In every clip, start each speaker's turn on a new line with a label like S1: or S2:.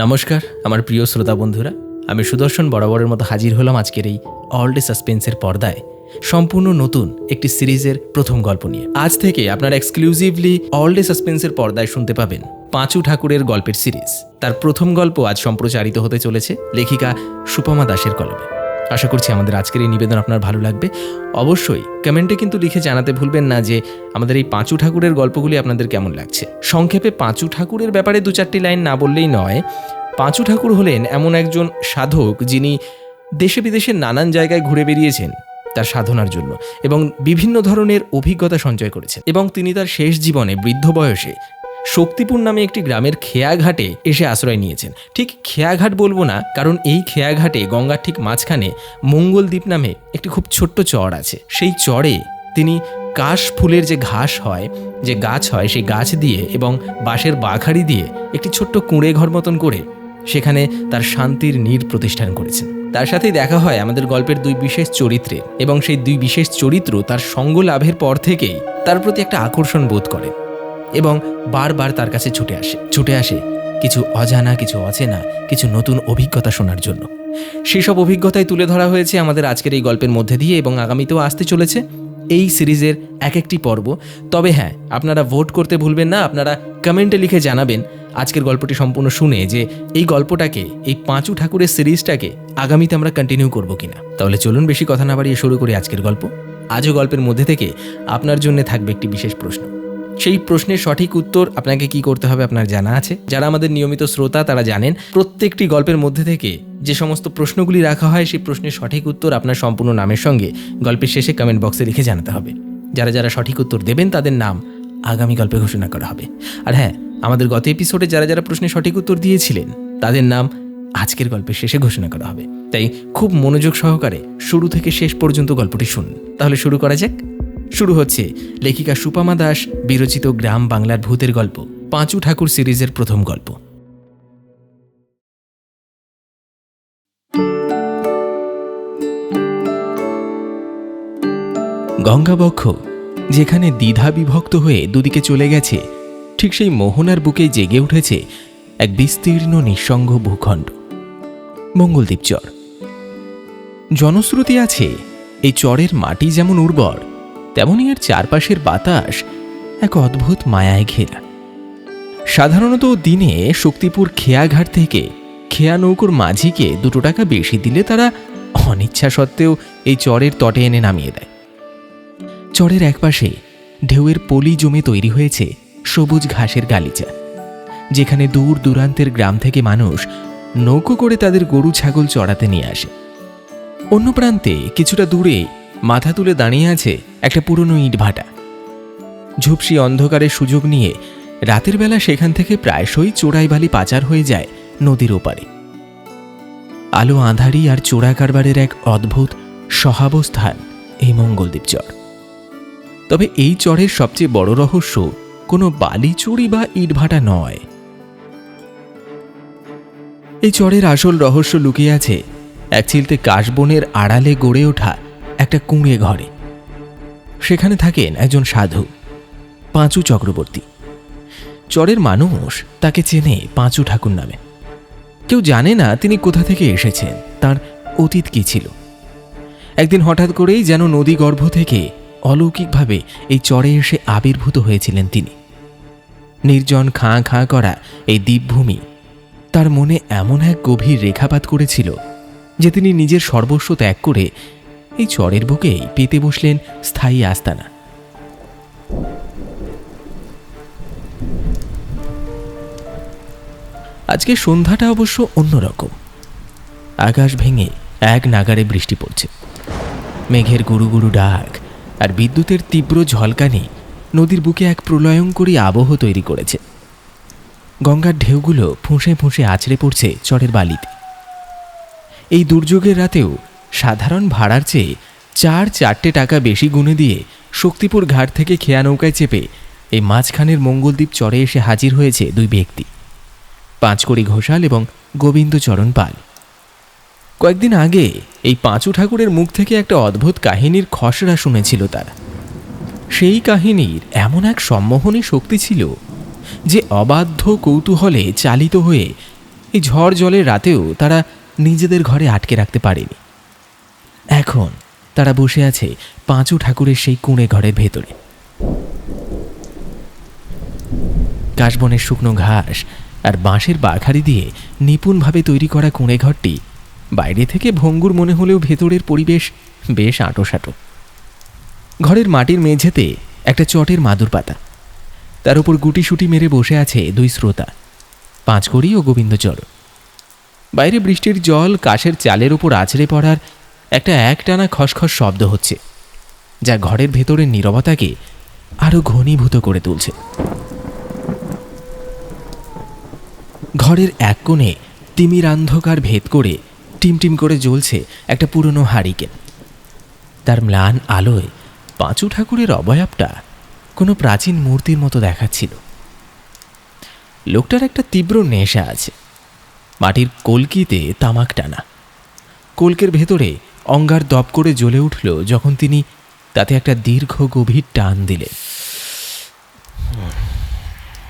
S1: নমস্কার আমার প্রিয় শ্রোতা বন্ধুরা, আমি সুদর্শন বরাবরের মতো হাজির হলাম আজকের এই অল ডে সাসপেন্সের পর্দায় সম্পূর্ণ নতুন একটি সিরিজের প্রথম গল্প নিয়ে। আজ থেকে আপনারা এক্সক্লুসিভলি অল ডে সাসপেন্সের পর্দায় শুনতে পাবেন পাঁচু ঠাকুরের গল্পের সিরিজ। তার প্রথম গল্প আজ সম্প্রচারিত হতে চলেছে লেখিকা সুপমা দাসের কলমে। আশা করছি আমাদের আজকের এই নিবেদন আপনার ভালো লাগবে। অবশ্যই কমেন্টে কিন্তু লিখে জানাতে ভুলবেন না যে আমাদের এই পাঁচু ঠাকুরের গল্পগুলি আপনাদের কেমন লাগছে। সংক্ষেপে পাঁচু ঠাকুরের ব্যাপারে দু চারটি লাইন না বললেই নয়। পাঁচু ঠাকুর হলেন এমন একজন সাধক যিনি দেশে বিদেশে নানান জায়গায় ঘুরে বেরিয়েছেন তার সাধনার জন্য এবং বিভিন্ন ধরনের অভিজ্ঞতা সঞ্চয় করেছেন, এবং তিনি তার শেষ জীবনে বৃদ্ধ বয়সে শক্তিপুর নামে একটি গ্রামের খেয়াঘাটে এসে আশ্রয় নিয়েছেন। ঠিক খেয়াঘাট বলবো না, কারণ এই খেয়াঘাটে গঙ্গার ঠিক মাঝখানে মঙ্গলদ্বীপ নামে একটি খুব ছোট্ট চর আছে। সেই চরে তিনি কাশ ফুলের যে ঘাস হয়, যে গাছ হয়, সেই গাছ দিয়ে এবং বাঁশের বাঘাড়ি দিয়ে একটি ছোট্ট কুঁড়ে ঘর মতন করে সেখানে তার শান্তির নীড় প্রতিষ্ঠান করেছেন। তার সাথেই দেখা হয় আমাদের গল্পের দুই বিশেষ চরিত্রে, এবং সেই দুই বিশেষ চরিত্র তার সঙ্গ লাভের পর থেকেই তার প্রতি একটা আকর্ষণ বোধ করে এবং বারবার তার কাছে ছুটে আসে কিছু অজানা, কিছু অচেনা, কিছু নতুন অভিজ্ঞতা শোনার জন্য। সেসব অভিজ্ঞতাই তুলে ধরা হয়েছে আমাদের আজকের এই গল্পের মধ্যে দিয়ে, এবং আগামীতেও আসতে চলেছে এই সিরিজের এক একটি পর্ব। তবে হ্যাঁ, আপনারা ভোট করতে ভুলবেন না। আপনারা কমেন্টে লিখে জানাবেন আজকের গল্পটি সম্পূর্ণ শুনে যে এই গল্পটাকে, এই পাঁচু ঠাকুরের সিরিজটাকে আগামীতে আমরা কন্টিনিউ করব কিনা। তাহলে চলুন বেশি কথা না বাড়িয়ে শুরু করি আজকের গল্প। আজও গল্পের মধ্যে থেকে আপনার জন্য থাকবে একটি বিশেষ প্রশ্ন। সেই প্রশ্নের সঠিক উত্তর আপনাকে কি করতে হবে আপনার জানা আছে। যারা আমাদের নিয়মিত শ্রোতা তারা জানেন প্রত্যেকটি গল্পের মধ্যে থেকে যে সমস্ত প্রশ্নগুলি রাখা হয় সেই প্রশ্নের সঠিক উত্তর আপনার সম্পূর্ণ নামের সঙ্গে গল্পের শেষে কমেন্ট বক্সে লিখে জানাতে হবে। যারা যারা সঠিক উত্তর দেবেন তাদের নাম আগামী গল্পে ঘোষণা করা হবে। আর হ্যাঁ, আমাদের গত এপিসোডে যারা যারা প্রশ্নের সঠিক উত্তর দিয়েছিলেন তাদের নাম আজকের গল্পের শেষে ঘোষণা করা হবে। তাই খুব মনোযোগ সহকারে শুরু থেকে শেষ পর্যন্ত গল্পটি শুনুন। তাহলে শুরু করা যাক। শুরু হচ্ছে লেখিকা সুপমা দাস বিরচিত গ্রাম বাংলার ভূতের গল্প পাঁচু ঠাকুর সিরিজের প্রথম গল্প। গঙ্গাবক্ষ যেখানে দ্বিধা বিভক্ত হয়ে দুদিকে চলে গেছে, ঠিক সেই মোহনার বুকে জেগে উঠেছে এক বিস্তীর্ণ নিঃসঙ্গ ভূখণ্ড, মঙ্গলদ্বীপ চর। জনশ্রুতি আছে এই চরের মাটি যেমন উর্বর, তেমনই এর চারপাশের বাতাস এক অদ্ভুত মায়ায় ঘেরা। সাধারণত দিনে শক্তিপুর খেয়াঘাট থেকে খেয়া নৌকোর মাঝিকে 2 টাকা বেশি দিলে তারা অনিচ্ছা সত্ত্বেও এই চরের তটে এনে নামিয়ে দেয়। চরের একপাশে ঢেউয়ের পলি জমে তৈরি হয়েছে সবুজ ঘাসের গালিচা, যেখানে দূর দূরান্তের গ্রাম থেকে মানুষ নৌকো করে তাদের গরু ছাগল চড়াতে নিয়ে আসে। অন্য প্রান্তে কিছুটা দূরে মাথা তুলে দাঁড়িয়ে আছে একটা পুরনো ইটভাটা। ঝুপসি অন্ধকারের সুযোগ নিয়ে রাতের বেলা সেখান থেকে প্রায়শই চোরাই বালি পাচার হয়ে যায় নদীর ওপারে। আলো আঁধারি আর চোরা কারবারের এক অদ্ভুত সহাবস্থান এই মঙ্গলদ্বীপ চর। তবে এই চরের সবচেয়ে বড় রহস্য কোনো বালি চুরি বা ইটভাটা নয়। এই চরের আসল রহস্য লুকিয়ে আছে এক চিলতে কাশবনের আড়ালে গড়ে ওঠা একটা কুঁড়ে ঘরে। সেখানে থাকেন একজন সাধু, পাঁচু চক্রবর্তী। চরের মানুষ তাকে চেনে পাঁচু ঠাকুর নামে। কেউ জানে না তিনি কোথা থেকে এসেছেন, তার অতীত কি ছিল। একদিন হঠাৎ করেই যেন নদী গর্ভ থেকে অলৌকিকভাবে এই চরে এসে আবির্ভূত হয়েছিলেন তিনি। নির্জন খাঁ খাঁ করা এই দ্বীপভূমি তার মনে এমন এক গভীর রেখাপাত করেছিল যে তিনি নিজের সর্বস্ব ত্যাগ করে এই চরের বুকেই পেতে বসলেন স্থায়ী আস্তানা। আজকে সন্ধ্যাটা অবশ্য অন্যরকম। আকাশ ভেঙে এক নাগাড়ে বৃষ্টি পড়ছে। মেঘের গুরু গুরু ডাক আর বিদ্যুতের তীব্র ঝলকানি নদীর বুকে এক প্রলয়ঙ্করী আবহ তৈরি করেছে। গঙ্গার ঢেউগুলো ফুঁসে ফুঁসে আছড়ে পড়ছে চরের বালিতে। এই দুর্যোগের রাতেও সাধারণ ভাড়ার চেয়ে 4 টাকা বেশি গুনে দিয়ে শক্তিপুর ঘাট থেকে খেয়া নৌকায় চেপে এই মাঝখানের মঙ্গলদ্বীপ চরে এসে হাজির হয়েছে 2 ব্যক্তি, পাঁচকড়ি ঘোষাল এবং গোবিন্দচরণ পাল। কয়েকদিন আগে এই পাঁচু ঠাকুরের মুখ থেকে একটা অদ্ভুত কাহিনীর খসড়া শুনেছিল তারা। সেই কাহিনীর এমন এক সম্মোহনী শক্তি ছিল যে অবাধ্য কৌতূহলে চালিত হয়ে এই ঝড় জলের রাতেও তারা নিজেদের ঘরে আটকে রাখতে পারেনি। এখন তারা বসে আছে পাঁচু ঠাকুরের সেই কুঁড়ে ঘরের ভেতরে। কাশবনের শুকনো ঘাস আর বাঁশের বাঘারি দিয়ে নিপুণভাবে তৈরি করা কুঁড়ে ঘরটি বাইরে থেকে ভঙ্গুর মনে হলেও ভেতরের পরিবেশ বেশ আঁটোসাঁটো। ঘরের মাটির মেঝেতে একটা চটের মাদুর পাতা, তার উপর গুটিসুটি মেরে বসে আছে দুই শ্রোতা, পাঁচকড়ি ও গোবিন্দচরণ। বাইরে বৃষ্টির জল কাশের চালের উপর আছড়ে পড়ার একটা একটানা খসখস শব্দ হচ্ছে, যা ঘরের ভেতরের নীরবতাকে আরো ঘনীভূত করে তুলছে। ঘরের এক কোণে তিমির অন্ধকার ভেদ করে টিমটিম করে জ্বলছে একটা পুরনো হারিকেন। তার ম্লান আলোয় পাঁচু ঠাকুরের অবয়বটা কোনো প্রাচীন মূর্তির মতো দেখাচ্ছিল। লোকটার একটা তীব্র নেশা আছে। মাটির কলকিতে তামাক টানা, কলকের ভেতরে অঙ্গার দপ করে জ্বলে উঠল যখন তিনি তাতে একটা দীর্ঘ গভীর টান দিলেন।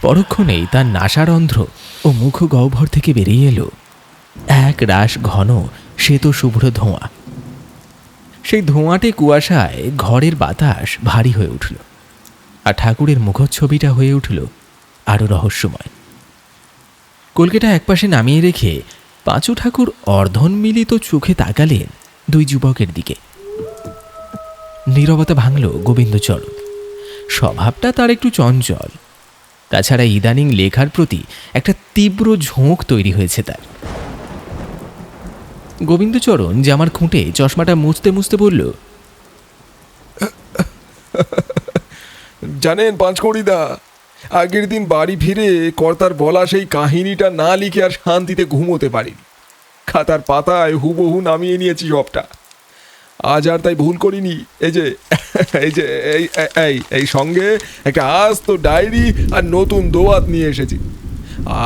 S1: পরক্ষণেই তার নাসারন্ধ্র ও মুখ গহ্বর থেকে বেরিয়ে এলো এক রাশ ঘন শ্বেত শুভ্র ধোঁয়া। সেই ধোঁয়াটে কুয়াশায় ঘরের বাতাস ভারী হয়ে উঠল, আর ঠাকুরের মুখচ্ছবিটা হয়ে উঠল আরো রহস্যময়। কলকেটা একপাশে নামিয়ে রেখে পাঁচু ঠাকুর অর্ধন্মিলিত চোখে তাকালেন দুই যুবকের দিকে। নীরবতা ভাঙল গোবিন্দচরণ। স্বভাবটা তার একটু চঞ্চল, তাছাড়া ইদানিং লেখার প্রতি একটা তীব্র ঝোঁক তৈরি হয়েছে তার। গোবিন্দচরণ জামার খুঁটে চশমাটা মুছতে মুছতে বলল,
S2: জানেন পাঁচকড়িদা, আগের দিন বাড়ি ফিরে কর্তার বলা সেই কাহিনীটা না লিখে আর শান্তিতে ঘুমোতে পারিনি। খাতার পাতায় হুবহু নামিয়ে নিয়েছি সবটা। আজ আর তাই ভুল করিনি। এই যে এই যে এই এই এই সঙ্গে একটা আস্ত ডায়েরি আর নতুন দোয়াত নিয়ে এসেছি।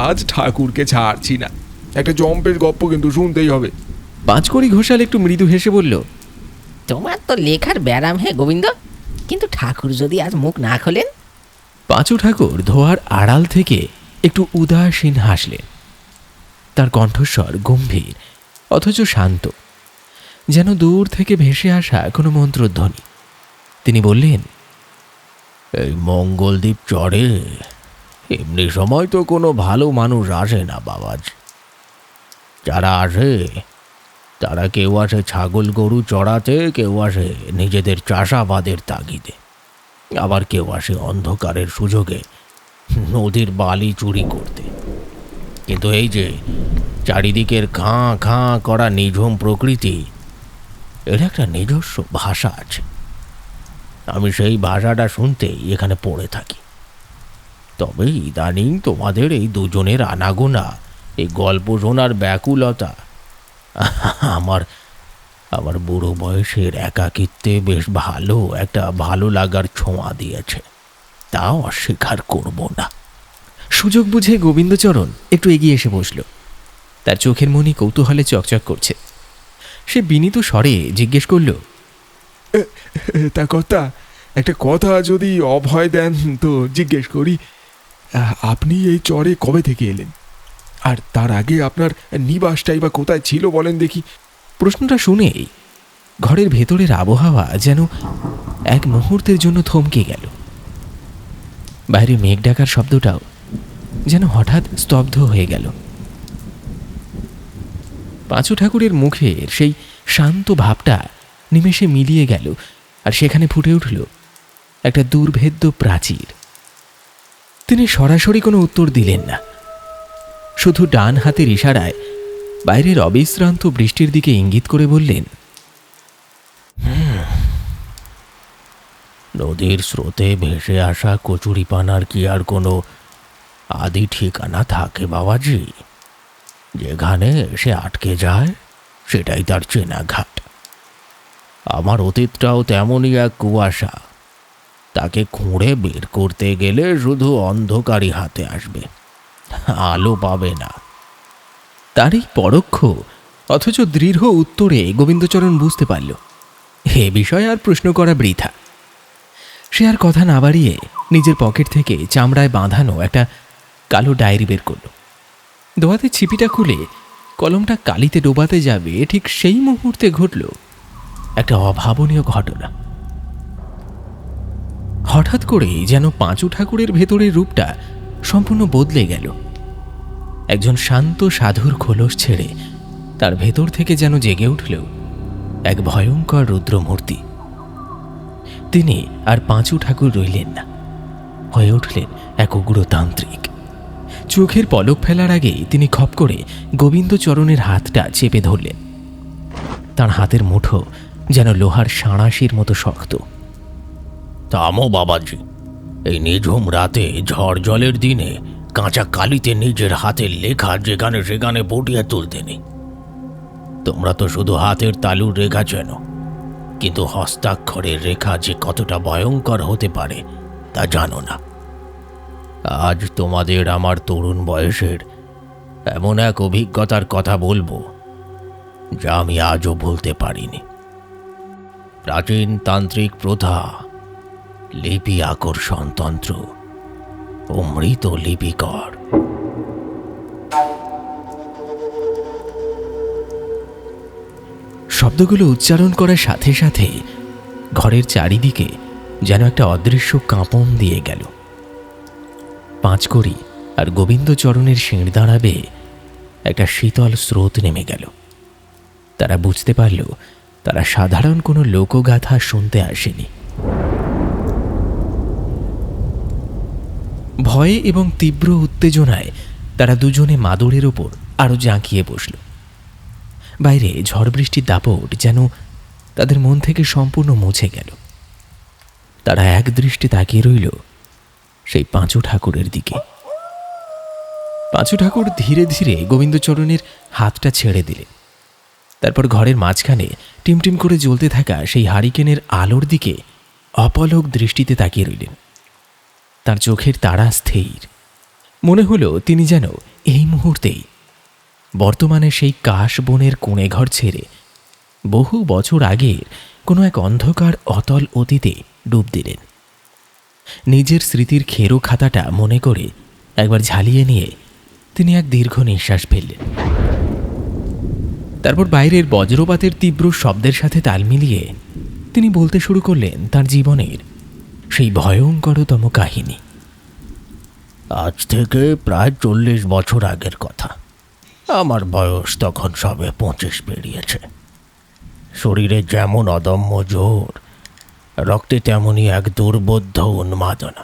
S2: আজ ঠাকুরকে ছাড়ছি না, একটা জম্পের গপ্প কিন্তু শুনতেই হবে।
S1: পাঁচকড়ি ঘোষাল একটু মৃদু হেসে বলল,
S3: তোমার তো লেখার ব্যারাম হে গোবিন্দ, কিন্তু ঠাকুর যদি আজ মুখ না খোলেন।
S1: পাঁচু ঠাকুর ধোয়ার আড়াল থেকে একটু উদাসীন হাসলেন। তার কণ্ঠস্বর গম্ভীর অথচ শান্ত, যেন দূর থেকে ভেসে আসা কোনো মন্ত্রধ্বনি। তিনি বললেন,
S4: এই মঙ্গলদ্বীপ চরে এমনি সময় তো কোনো ভালো মানুষ আসে না বাবাজি। যারা আসে তারা কেউ আসে ছাগল গরু চড়াতে, কেউ আসে নিজেদের চাষাবাদের তাগিদে, আবার কেউ আসে অন্ধকারের সুযোগে নদীর বালি চুরি করতে। কিন্তু এই যে চারিদিকের খাঁ খাঁ করা নিঝুম প্রকৃতি, এর একটা নিজস্ব ভাষা আছে। আমি সেই ভাষাটা শুনতেই এখানে পড়ে থাকি। তবে ইদানিং তোমাদের এই দুজনের আনাগোনা, এই গল্প শোনার ব্যাকুলতা আমার আমার বুড়ো বয়সের একাকিত্বে বেশ একটা ভালো লাগার ছোঁয়া দিয়েছে, তাও অস্বীকার করব না।
S1: সুযোগ বুঝে গোবিন্দচরণ একটু এগিয়ে এসে বসল। তার চোখের মনি কৌতূহলে চকচক করছে। সে বিনীত স্বরে জিজ্ঞেস করল,
S2: তা কর্তা, একটা কথা যদি অভয় দেন তো জিজ্ঞেস করি। আপনি এই চরে কবে থেকে এলেন? আর তার আগে আপনার নিবাসটাই বা কোথায় ছিল বলেন দেখি।
S1: প্রশ্নটা শুনেই ঘরের ভেতরের আবহাওয়া যেন এক মুহূর্তের জন্য থমকে গেল। বাইরে মেঘ ডাকার শব্দটাও যেন হঠাৎ স্তব্ধ হয়ে গেল। পাঁচু ঠাকুরের মুখের সেই শান্ত ভাবটা নিমেষে মিলিয়ে গেল, আর সেখানে ফুটে উঠল একটা দুর্ভেদ্য প্রাচীর। তিনি সরাসরি কোনো উত্তর দিলেন না, শুধু ডান হাতের ইশারায় বাইরের অবিশ্রান্ত বৃষ্টির দিকে ইঙ্গিত করে বললেন,
S4: নদীর স্রোতে ভেসে আসা কচুরিপানার কি আর কোনো আদি ঠিকানা থাকে বাবাজি? যেখানে সে আটকে যায় সেটাই তার চেনা ঘাট। আমার অতীতটাও তেমনই এক কুয়াশা, তাকে খুঁড়ে বের করতে গেলে শুধু অন্ধকারই হাতে আসবে, আলো পাবে না।
S1: তার এই পরোক্ষ অথচ দৃঢ় উত্তরে গোবিন্দচরণ বুঝতে পারল এ বিষয়ে আর প্রশ্ন করা বৃথা। সে আর কথা না বাড়িয়ে নিজের পকেট থেকে চামড়ায় বাঁধানো একটা কালো ডায়েরি বের করল। দোয়াতে ছিপিটা খুলে কলমটা কালিতে ডোবাতে যাবে, ঠিক সেই মুহূর্তে ঘটল একটা অভাবনীয় ঘটনা। হঠাৎ করেই যেন পাঁচু ঠাকুরের ভেতরের রূপটা সম্পূর্ণ বদলে গেল। একজন শান্ত সাধুর খোলস ছেড়ে তার ভেতর থেকে যেন জেগে উঠল এক ভয়ঙ্কর রুদ্রমূর্তি। তিনি আর পাঁচু ঠাকুর রইলেন না, হয়ে উঠলেন এক উগ্রতান্ত্রিক। চোখের পলক ফেলার আগেই তিনি খপ করে গোবিন্দচরণের হাতটা চেপে ধরলেন। তার হাতের মুঠো যেন লোহার সাঁড়াশির মতো শক্ত।
S4: থামো বাবাজি, এই নিঝুম রাতে ঝড় জলের দিনে কাঁচা কালিতে নিজের হাতের লেখা যেখানে সেখানে পটিয়ে তুলতে নেই। তোমরা তো শুধু হাতের তালুর রেখা চেনো, কিন্তু হস্তাক্ষরের রেখা যে কতটা ভয়ঙ্কর হতে পারে তা জানো না। আজ তোমাদের আমার তরুণ বয়সের এমন এক অভিজ্ঞতার কথা বলবো যা আমি আজও ভুলতে পারিনি। প্রাচীন তান্ত্রিক প্রথা, লিপি আকর্ষণতন্ত্র ও মৃত লিপিকর।
S1: শব্দগুলো উচ্চারণ করার সাথে সাথে ঘরের চারিদিকে যেন একটা অদৃশ্য কাঁপন দিয়ে গেল। পাঁচকড়ি আর গোবিন্দচরণের শিঁড় দাঁড়াবে একটা শীতল স্রোত নেমে গেল। তারা বুঝতে পারল তারা সাধারণ কোনো লোকগাথা শুনতে আসেনি। ভয়ে এবং তীব্র উত্তেজনায় তারা দুজনে মাদুরের ওপর আরো জাঁকিয়ে বসল। বাইরে ঝড় বৃষ্টির দাপট যেন তাদের মন থেকে সম্পূর্ণ মুছে গেল। তারা এক দৃষ্টি তাকিয়ে রইল সেই পাঁচু ঠাকুরের দিকে। পাঁচু ঠাকুর ধীরে ধীরে গোবিন্দচরণের হাতটা ছেড়ে দিলেন। তারপর ঘরের মাঝখানে টিমটিম করে জ্বলতে থাকা সেই হারিকেনের আলোর দিকে অপলক দৃষ্টিতে তাকিয়ে রইলেন। তার চোখের তারা স্থির। মনে হলো তিনি যেন এই মুহূর্তেই বর্তমানে সেই কাশ বনের কোণে ঘর ছেড়ে বহু বছর আগের কোনো এক অন্ধকার অতল অতীতে ডুব দিলেন। নিজের স্মৃতির খেরো খাতাটা মনে করে একবার ঝালিয়ে নিয়ে তিনি এক দীর্ঘ নিঃশ্বাস ফেললেন। তারপর বাইরের বজ্রপাতের তীব্র শব্দের সাথে তাল মিলিয়ে তিনি বলতে শুরু করলেন তার জীবনের সেই ভয়ঙ্করতম কাহিনী।
S4: আজ থেকে প্রায় 40 বছর আগের কথা। আমার বয়স তখন সবে 25 পেরিয়েছে। শরীরে যেমন অদম্য জোর, রক্তে তেমনই এক দুর্বোধ্য উন্মাদনা।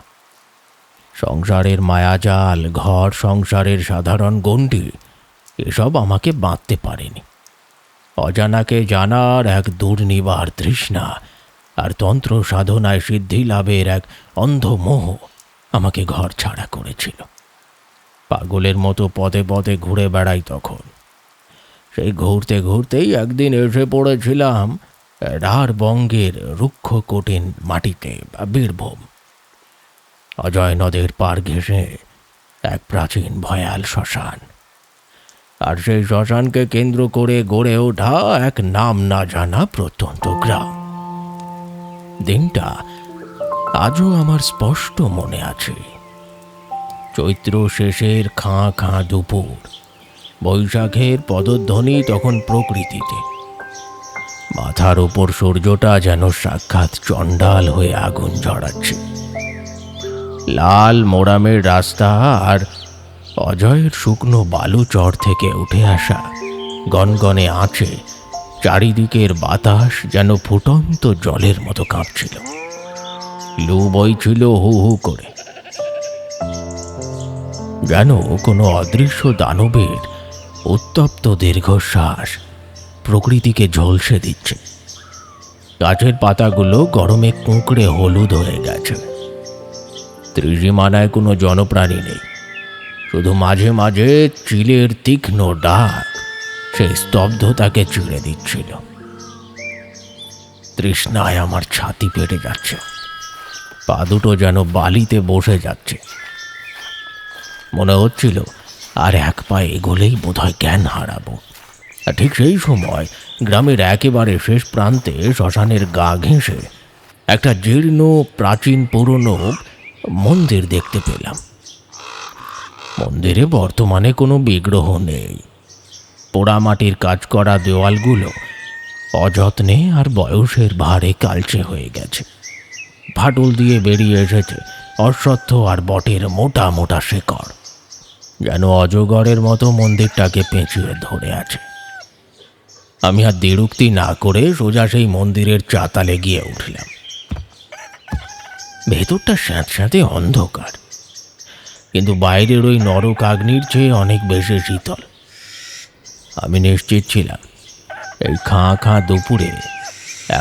S4: সংসারের মায়াজাল, ঘর সংসারের সাধারণ গণ্ডি এসব আমাকে বাঁধতে পারেনি। অজানাকে জানার এক দুর্নিবার তৃষ্ণা আর তন্ত্র সাধনায় সিদ্ধি লাভের এক অন্ধ মোহ আমাকে ঘর ছাড়া করেছিল। পাগলের মতো পদে পদে ঘুরে বেড়াই তখন। সেই ঘুরতে ঘুরতেই একদিন এসে পড়েছিলাম রাঢ়বঙ্গের রুক্ষ কঠিন মাটিতে, বীরভূম। অজয় নদের পার ঘেঁষে এক প্রাচীন ভয়াল শ্মশান, আর সেই শ্মশানকে কেন্দ্র করে গড়ে ওঠা এক নাম না জানা প্রত্যন্ত গ্রাম। দিনটা আজও আমার স্পষ্ট মনে আছে। চৈত্র শেষের খাঁ খাঁ দুপুর, বৈশাখের পদধ্বনি তখন প্রকৃতিতে। মাথার ওপর সূর্যটা যেন সাক্ষাৎ চণ্ডাল হয়ে আগুন ঝরাচ্ছে। লাল মোরামের রাস্তা আর অজয়ের শুকনো বালু চর থেকে উঠে আসা গনগনে আঁচে চারিদিকের বাতাস যেন ফুটন্ত জলের মতো কাঁপছিল। লু বইছিল হু হু করে, যেন কোনো অদৃশ্য দানবের উত্তপ্ত দীর্ঘশ্বাস প্রকৃতিকে ঝলসে দিচ্ছে। গাছের পাতাগুলো গরমে কুঁকড়ে হলুদ হয়ে গেছে। ত্রিসীমানায় কোনো জনপ্রাণী নেই, শুধু মাঝে মাঝে চিলের তীক্ষ্ণ ডাক সেই স্তব্ধতাকে চিড়ে দিচ্ছিল। তৃষ্ণায় আমার ছাতি পেটে যাচ্ছে, পা দুটো যেন বালিতে বসে যাচ্ছে। মনে হচ্ছিল আর এক পা এগোলেই বোধহয় জ্ঞান হারাবো। আর ঠিক সেই সময় গ্রামের একেবারে শেষ প্রান্তে শ্মশানের গা ঘেঁষে একটা জীর্ণ প্রাচীন পুরনো মন্দির দেখতে পেলাম। মন্দিরে বর্তমানে কোনো বিগ্রহ নেই। পোড়ামাটির কাজ করা দেওয়ালগুলো অযত্নে আর বয়সের ভারে কালচে হয়ে গেছে। ফাটল দিয়ে বেরিয়ে এসেছে অশ্বত্থ আর বটের মোটা মোটা শেকড়, যেন অজগরের মতো মন্দিরটাকে পেঁচিয়ে ধরে আছে। আমি আর দ্বিরুক্তি না করে সোজা সেই মন্দিরের চাতালে গিয়ে উঠলাম। ভেতরটা স্যাঁতস্যাঁতে অন্ধকার, কিন্তু বাইরের ওই নরক আগ্নির চেয়ে অনেক বেশি শীতল। আমি নিশ্চিত ছিলাম এই খাঁ খাঁ দুপুরে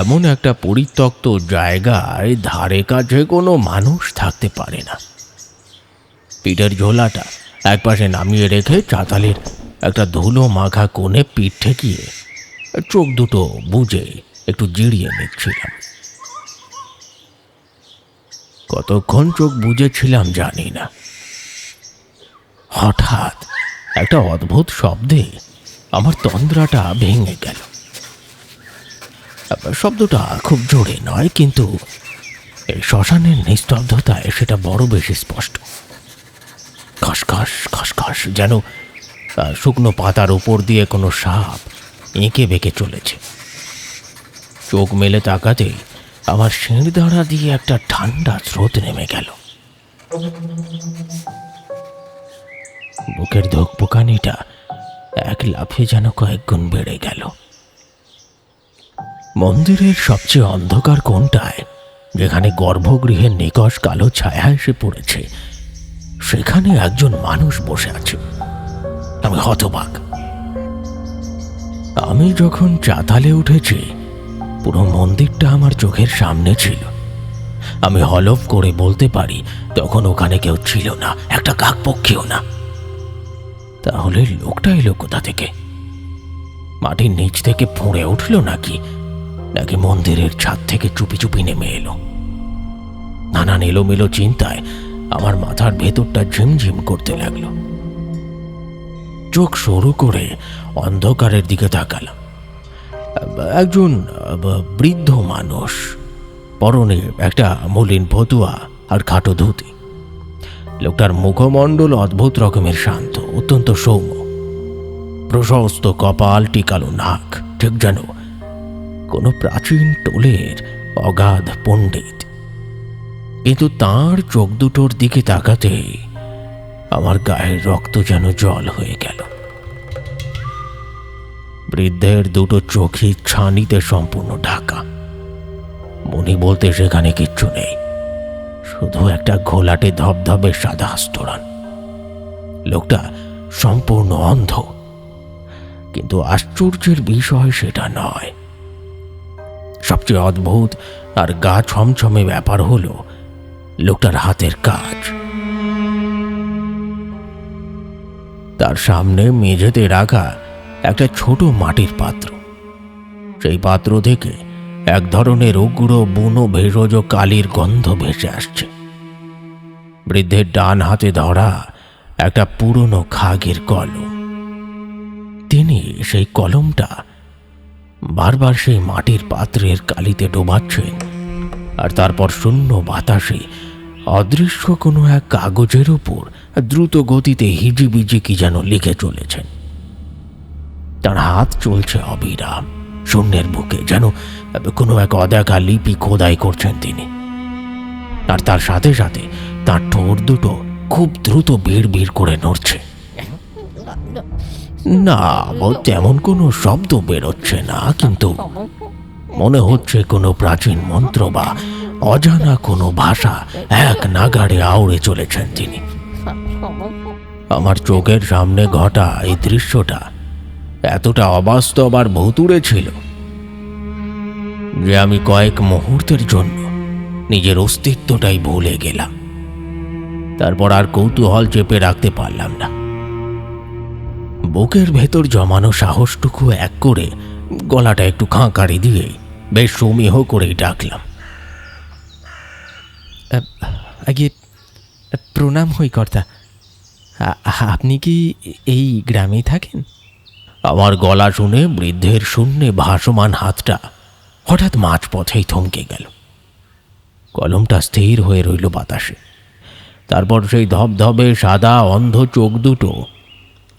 S4: এমন একটা পরিত্যক্ত জায়গায় ধারে কাছে কোনো মানুষ থাকতে পারে না। পিঠের ঝোলাটা একপাশে নামিয়ে রেখে চাতালের একটা ধুলো মাখা কোণে পিঠ ঠেকিয়ে চোখ দুটো বুজে একটু জিরিয়ে নিচ্ছিলাম। কতক্ষণ চোখ বুজেছিলাম জানি না। হঠাৎ একটা অদ্ভুত শব্দে আমার তন্দ্রাটা ভেঙে গেল। শব্দটা খুব জোরে নয়, কিন্তু এই শ্মশানের নিস্তব্ধতায় সেটা বড় বেশি স্পষ্ট। খসখস খসখস, যেন শুকনো পাতার উপর দিয়ে কোনো সাপ এঁকে বেঁকে চলেছে। চোখ মেলে তাকাতেই আমার শিরদাঁড়া দিয়ে একটা ঠান্ডা স্রোত নেমে গেল। বুকের ধকপকানিটা এক লাফে যেন কয়েক গুণ বেড়ে গেল। মন্দিরের সবচেয়ে অন্ধকার কোণটায়, যেখানে গর্ভগৃহের নিকষ কালো ছায়া এসে পড়েছে, সেখানে একজন মানুষ বসে আছে। আমি হতবাক। আমি যখন চাতালে উঠেছি, পুরো মন্দিরটা আমার চোখের সামনে ছিল। আমি হলফ করে বলতে পারি তখন ওখানে কেউ ছিল না, একটা কাকপক্ষীও না। তাহলে লোকটা এলো কোথা থেকে? মাটির নিচ থেকে ফুঁড়ে উঠল নাকি নাকি মন্দিরের ছাদ থেকে চুপি চুপি নেমে এলো? নানান এলোমেলো চিন্তায় আমার মাথার ভেতরটা ঝিমঝিম করতে লাগলো। চোখ সরু করে অন্ধকারের দিকে তাকালাম। একজন বৃদ্ধ মানুষ, পরনে একটা মলিন ফতুয়া আর খাটো ধুতি। লোকটার মুখমণ্ডল অদ্ভুত রকমের শান্ত, অত্যন্ত সৌম্য। প্রশস্ত কপাল, টিকালো নাক, ঠিক যেন কোনো প্রাচীন টোলের অগাধ পণ্ডিত। কিন্তু তাঁর চোখ দুটোর দিকে তাকাতে আমার গায়ের রক্ত যেন জল হয়ে গেল। বৃদ্ধের দুটো চোখই ছানিতে সম্পূর্ণ ঢাকা। মনি বলতে সেখানে কিচ্ছু নেই, শুধু একটা ঘোলাটে ধবধবে সাদা আস্তরণ। লোকটা সম্পূর্ণ অন্ধ, কিন্তু আশ্চর্যের বিষয় সেটা নয়। সবচেয়ে অদ্ভুত আর গা ছমছমে ব্যাপার হলো লোকটার হাতের কাজ। তার সামনে মেঝেতে রাখা একটা ছোট মাটির পাত্র। সেই পাত্র থেকে এক ধরনের উগ্র বুনো ভেষজ কালির গন্ধ ভেসে আসছে। বৃদ্ধের ডান হাতে ধরা একটা পুরনো খাগের কলম। তিনি সেই কলমটা বারবার সেই মাটির পাত্রের কালিতে ডোবাচ্ছেন, আর তারপর শূন্য বাতাসে অদৃশ্য কোনো এক কাগজের উপর দ্রুত গতিতে হিজিবিজি কি যেন লিখে চলেছেন। তার হাত চলছে অবিরাম শূন্যের বুকে, যেন কোনো এক অদেখা লিপি খোদাই করছেন তিনি। আর তার সাথে সাথে তার ঠোঁট দুটো খুব দ্রুত ভিড় ভিড় করে নড়ছে। না, তেমন কোনো শব্দ বেরোচ্ছে না, কিন্তু মনে হচ্ছে কোনো প্রাচীন মন্ত্র বা অজানা কোনো ভাষা এক নাগাড়ে আউড়ে চলেছেন তিনি। আমার চোখের সামনে ঘটা এই দৃশ্যটা এতটা অবাস্তব আর ভুতুড়ে ছিল যে আমি কয়েক মুহূর্তের জন্য নিজের অস্তিত্বটাই ভুলে গেলাম। তারপর আর কৌতূহল চেপে রাখতে পারলাম না। বুকের ভেতর জমানো সাহসটুকু এক করে গলাটা একটু খাঁকারি দিয়ে বেশ সমীহ করেই ডাকলাম,
S1: আগে প্রণাম হই কর্তা। আপনি কি এই গ্রামেই থাকেন?
S4: আমার গলা শুনে বৃদ্ধের শূন্যে ভাসমান হাতটা হঠাৎ মাঝপথেই থমকে গেল। কলমটা স্থির হয়ে রইল বাতাসে। তারপর সেই ধবধবে সাদা অন্ধ চোখ দুটো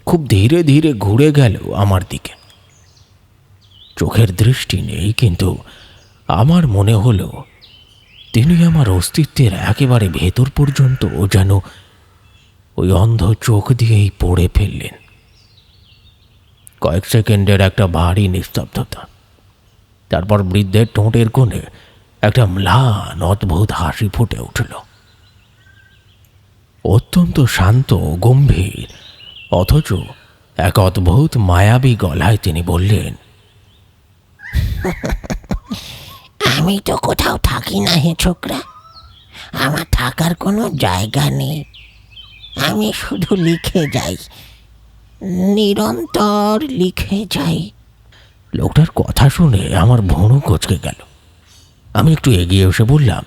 S4: খুব ধীরে ধীরে ঘুরে গেল আমার দিকে। চোখের দৃষ্টি নেই, কিন্তু আমার মনে হলো তিনি আমার অস্তিত্বের একেবারে ভেতর পর্যন্ত যেন ওই অন্ধ চোখ দিয়েই পড়ে ফেললেন। কয়েক সেকেন্ডের একটা ভারী নিস্তব্ধতা। তারপর বৃদ্ধের ঠোঁটের কোণে একটা ম্লান অদ্ভুত হাসি ফুটে উঠল। অত্যন্ত শান্ত গম্ভীর, অথচ এক অদ্ভুত মায়াবী গলায় তিনি বললেন,
S3: আমি তো কোথাও থাকি না হে ছোকরা, আমার থাকার কোনো জায়গা নেই। আমি শুধু লিখে যাই, নিরন্তর লিখে যাই।
S4: লোকটার কথা শুনে আমার ভুঁড়ো কোঁচকে গেল। আমি একটু এগিয়ে এসে বললাম,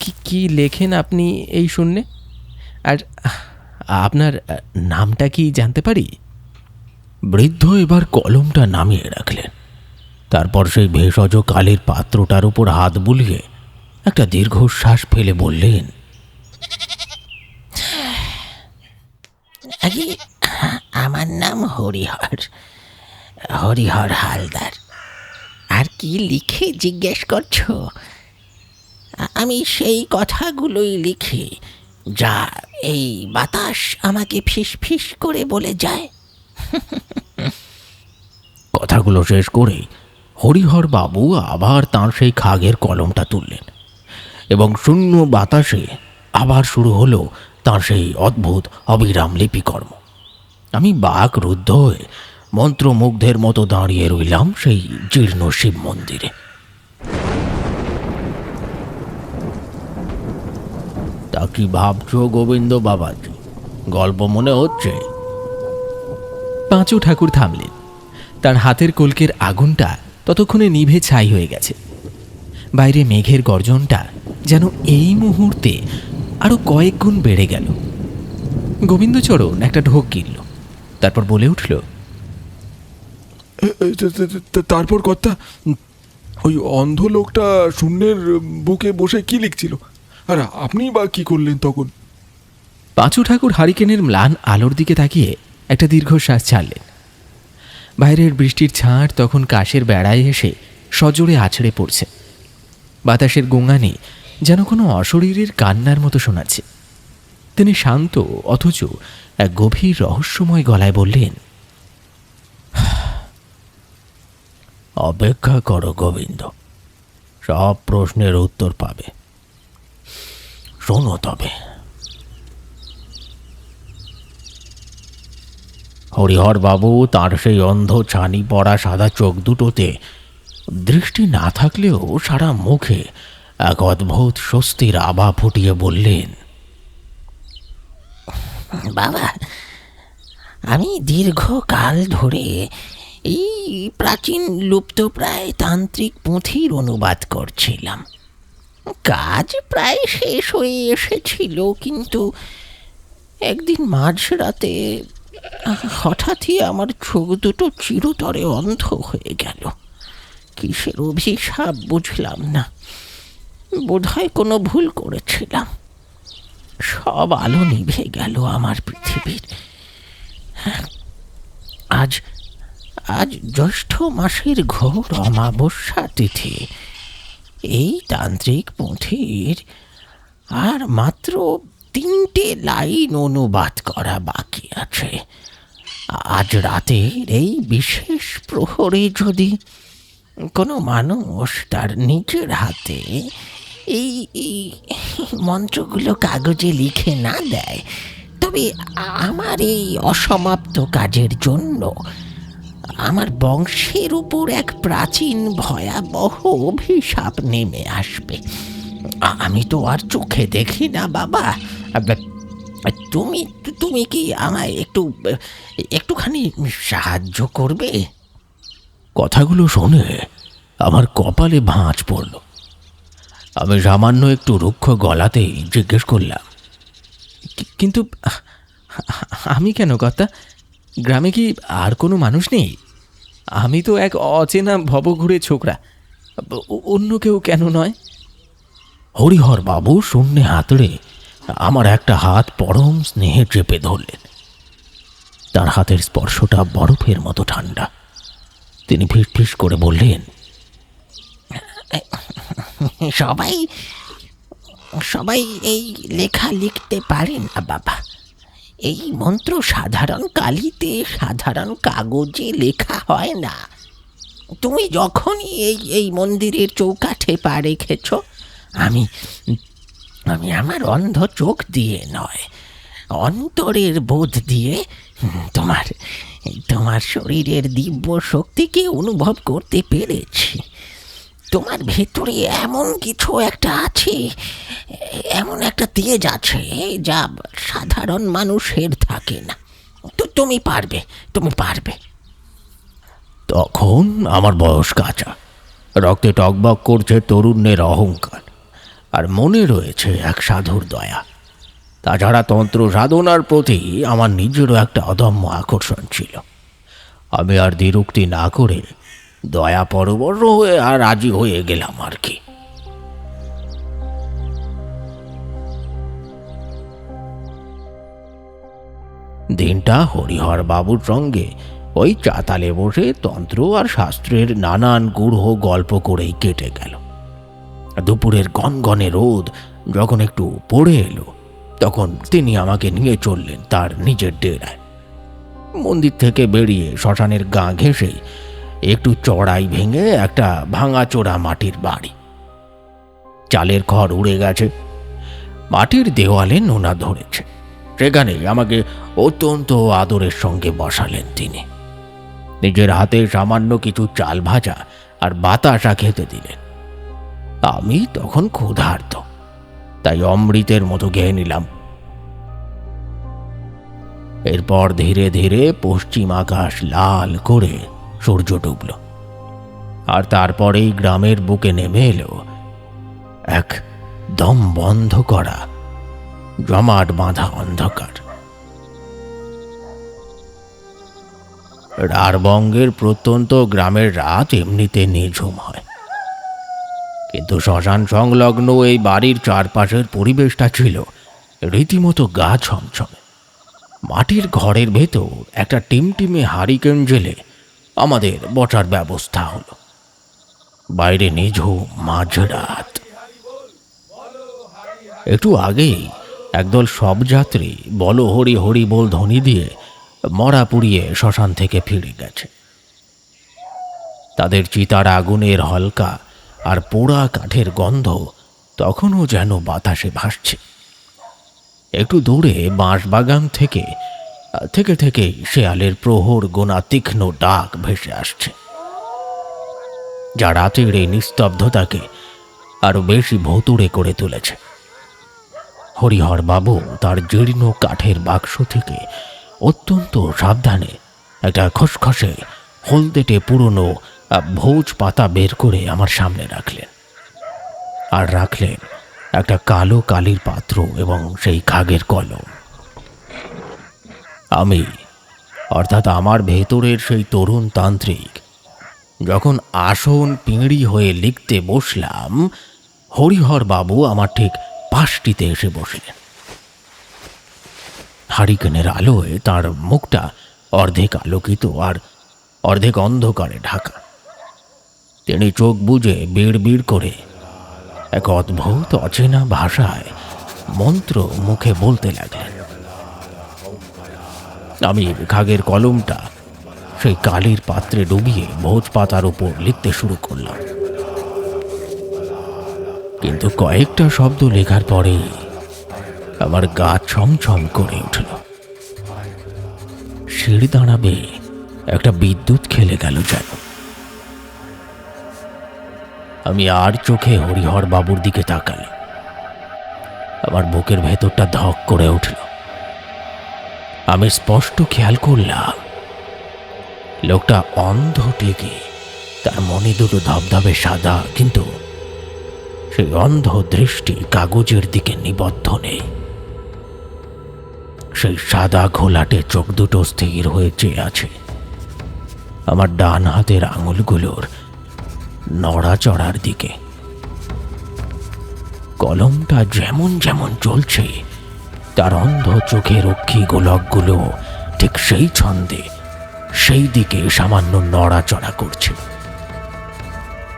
S1: কি কি লেখেন আপনি এই শূন্যে? আর আপনার নামটা কি জানতে পারি?
S4: বৃদ্ধ এবার কলমটা নামিয়ে রাখলেন। তারপর সেই ভেষজ কালির পাত্রটার উপর হাত বুলিয়ে একটা দীর্ঘশ্বাস ফেলে বললেন,
S3: আরে, আমার নাম হরিহর, হরিহর হালদার। আর কি লিখে জিজ্ঞেস করছো? আমি সেই কথাগুলোই লিখি যা এই বাতাস আমাকে ফিস ফিস করে বলে যায়।
S4: কথাগুলো শেষ করেই হরিহর বাবু আবার তাঁর সেই খাগের কলমটা তুললেন এবং শূন্য বাতাসে আবার শুরু হলো তাঁর সেই অদ্ভুত অবিরাম লিপিকর্ম। আমি বাক রুদ্ধ হয়ে মন্ত্রমুগ্ধের মতো দাঁড়িয়ে রইলাম সেই জীর্ণ শিব মন্দিরে। তা কি ভাবছো গোবিন্দ বাবাজি, গল্প মনে হচ্ছে?
S1: পাঁচু ঠাকুর থামলেন। তার হাতের কলকের আগুনটা ততক্ষণে নিভে ছাই হয়ে গেছে। বাইরে মেঘের গর্জনটা যেন এই মুহূর্তে আরো কয়েক গুণ বেড়ে গেল। গোবিন্দচরণ একটা ঢোক গিলল, তারপর বলে উঠল,
S2: তারপর কর্তা, ওই অন্ধ লোকটা শূন্যের বুকে বসে কি লিখছিল, আর আপনি বা কি করলেন তখন?
S1: পাঁচু ঠাকুর হারিকেনের ম্লান আলোর দিকে তাকিয়ে একটা দীর্ঘশ্বাস ছাড়লেন। বাইরের বৃষ্টির ছাঁট তখন কাশের বেড়ায় এসে সজোরে আছড়ে পড়ছে। বাতাসের গোঙানি যেন কোনো অশরীরীর কান্নার মতো শোনাচ্ছে। তিনি শান্ত অথচ এক গভীর রহস্যময় গলায় বললেন,
S4: অপেক্ষা করো গোবিন্দ, সব প্রশ্নের উত্তর পাবে। শোনো তবে। হরিহর বাবু তাঁর সেই অন্ধ ছানি পড়া সাদা চোখ দুটোতে দৃষ্টি না থাকলেও সারা মুখে এক অদ্ভুত স্বস্তির আভা ফুটিয়ে বললেন,
S3: বাবা, আমি দীর্ঘকাল ধরে এই প্রাচীন লুপ্তপ্রায় তান্ত্রিক পুঁথির অনুবাদ করছিলাম। কাজ প্রায় শেষ হয়ে এসেছিল, কিন্তু একদিন মাঝরাতে হঠাৎই আমার চোখ দুটো চিরতরে অন্ধ হয়ে গেল। কিসের অভিশাপ বুঝলাম না, বোধহয় কোনো ভুল করেছিলাম। সব আলো নিভে গেল আমার পৃথিবীর। আজ আজ জ্যৈষ্ঠ মাসের ঘোর অমাবস্যা তিথি। এই তান্ত্রিক পুঁথির আর মাত্র 3টে লাইন অনুবাদ করা বাকি আছে। আজ রাতের এই বিশেষ প্রহরে যদি কোনো মানুষ তার নিজের হাতে এই এই মন্ত্রগুলো কাগজে লিখে না দেয়, তবে আমার এই অসমাপ্ত কাজের জন্য আমার বংশের উপর এক প্রাচীন ভয়াবহ অভিশাপ নেমে আসবে। আমি তো আর চোখে দেখি না বাবা। তুমি তুমি কি আমায় একটুখানি সাহায্য করবে?
S4: কথাগুলো শুনে আমার কপালে ভাঁজ পড়ল। আমি সামান্য একটু রুক্ষ গলাতেই জিজ্ঞেস করলাম,
S1: কিন্তু আমি কেন কর্তা? গ্রামে কি আর কোনো মানুষ নেই? আমি তো এক অচেনা ভবঘুরে ছোকরা, অন্য কেউ কেন নয়?
S4: হরিহর বাবু শূন্যে হাতড়ে আমার একটা হাত পরম স্নেহে চেপে ধরলেন। তার হাতের স্পর্শটা বরফের মতো ঠান্ডা। তিনি ফিস করে বললেন,
S3: সবাই সবাই এই লেখা লিখতে পারে না বাবা। এই মন্ত্র সাধারণ কালিতে সাধারণ কাগজে লেখা হয় না। তুমি যখনই এই মন্দিরের চৌকাঠে পা রেখেছ, আমি আমি আমার অন্ধ চোখ দিয়ে নয়, অন্তরের বোধ দিয়ে তোমার তোমার শরীরের দিব্য শক্তিকে অনুভব করতে পেরেছি। তোমার ভেতরে এমন কিছু একটা আছে, এমন একটা তেজ আছে যা সাধারণ মানুষের থাকে না। তো তুমি পারবে, তুমি পারবে।
S4: তখন আমার বয়স কাঁচা, রক্তে টকবক করছে তরুণের অহংকার, আর মনে রয়েছে এক সাধুর দয়া। তাছাড়া তন্ত্র সাধনার প্রতি আমার নিজেরও একটা অদম্য আকর্ষণ ছিল। আমি আর দ্বিরুক্তি না করে দয়া পরবশ হয়ে আর রাজি হয়ে গেলাম আর কি। দিনটা হরিহর বাবুর সঙ্গে ওই চাতালে বসে তন্ত্র আর শাস্ত্রের নানান গূঢ় গল্প করেই কেটে গেল। দুপুরের গনগনে রোদ যখন একটু পড়ে এলো, তখন তিনি আমাকে নিয়ে চললেন তার নিজের ডেরায়। মন্দির থেকে বেরিয়ে শ্মশানের গা ঘেঁষে একটু চড়াই ভেঙে একটা ভাঙাচোরা মাটির বাড়ি। চালের খড় উড়ে গেছে, মাটির দেওয়ালে নোনা ধরেছে। সেখানেই আমাকে অত্যন্ত আদরের সঙ্গে বসালেন তিনি। নিজের হাতে সামান্য কিছু চাল ভাজা আর বাতাসা খেতে দিলেন। আমি তখন ক্ষুধার্ত, তাই অমৃতের মতো খেয়ে নিলাম। এরপর ধীরে ধীরে পশ্চিম আকাশ লাল করে সূর্য ডুবল, আর তারপরেই গ্রামের বুকে নেমে এলো এক দম বন্ধ করা জমাট বাঁধা অন্ধকার। রাঢ়বঙ্গের প্রত্যন্ত গ্রামের রাত এমনিতে নিঝুম হয়, কিন্তু শ্মশান সংলগ্ন এই বাড়ির চারপাশের পরিবেশটা ছিল রীতিমতো গা ছমছমে। মাটির ঘরের ভেতর একটা টিমটিমে হারিকেন জেলে আমাদের বসার ব্যবস্থা হলো। বাইরে নিঝুম মাঝরাত। একটু আগেই একদল সব যাত্রী বল হরি হরি বল ধ্বনি দিয়ে মরা পুড়িয়ে শ্মশান থেকে ফিরে গেছে। তাদের চিতার আগুনের হলকা আর পোড়া কাঠের গন্ধ তখনও যেন বাতাসে ভাসছে। একটু দূরে বাঁশবাগান থেকে থেকেই শেয়ালের প্রহর গোনা তীক্ষ্ণ ডাক ভেসে আসছে, যা রাতের এই নিস্তব্ধতাকে আরো বেশি ভুতুড়ে করে তুলেছে। হরিহর বাবু তার জীর্ণ কাঠের বাক্স থেকে অত্যন্ত সাবধানে একটা খসখসে হলদেটে পুরনো ভোজ পাতা বের করে আমার সামনে রাখলেন, আর রাখলেন একটা কালো কালির পাত্র এবং সেই খাগের কলম। আমি, অর্থাৎ আমার ভেতরের সেই তরুণ তান্ত্রিক, যখন আসন পিঁড়ি হয়ে লিখতে বসলাম, হরিহর বাবু আমার ঠিক পাশটিতে এসে বসলেন। হারিকেনের আলোয় তার মুখটা অর্ধেক আলোকিত আর অর্ধেক অন্ধকারে ঢাকা। তিনি চোখ বুজে বিড় করে এক অদ্ভুত অচেনা ভাষায় মন্ত্র মুখে বলতে লাগলেন। আমি খাগের কলমটা সেই কালির পাত্রে ডুবিয়ে ভোজ পাতার উপর লিখতে শুরু করলাম। কিন্তু কয়েকটা শব্দ লেখার পরে আমার গা ছমছম করে উঠল। সিঁড়ি দাঁড়াবে একটা বিদ্যুৎ খেলে গেল যেন। আমি আর চোখে হরিহর বাবুর দিকে তাকালাম। আমার বুকের ভেতরটা ধক করে উঠল। আমি স্পষ্ট খেয়াল করলাম লোকটা অন্ধ ঠিকই, তার মনে দুটো ধবধবে সাদা, কিন্তু সেই অন্ধ দৃষ্টি কাগজের দিকে নিবদ্ধ নেই। সেই সাদা ঘোলাটে চোখ দুটো স্থির হয়ে চেয়ে আছে আমার ডান হাতের আঙুলগুলোর নড়াচড়ার দিকে। কলমটা যেমন যেমন চলছে তার অন্ধ চোখের রক্ষী গোলকগুলো ঠিক সেই ছন্দে সেই দিকে সামান্য নড়াচড়া করছে।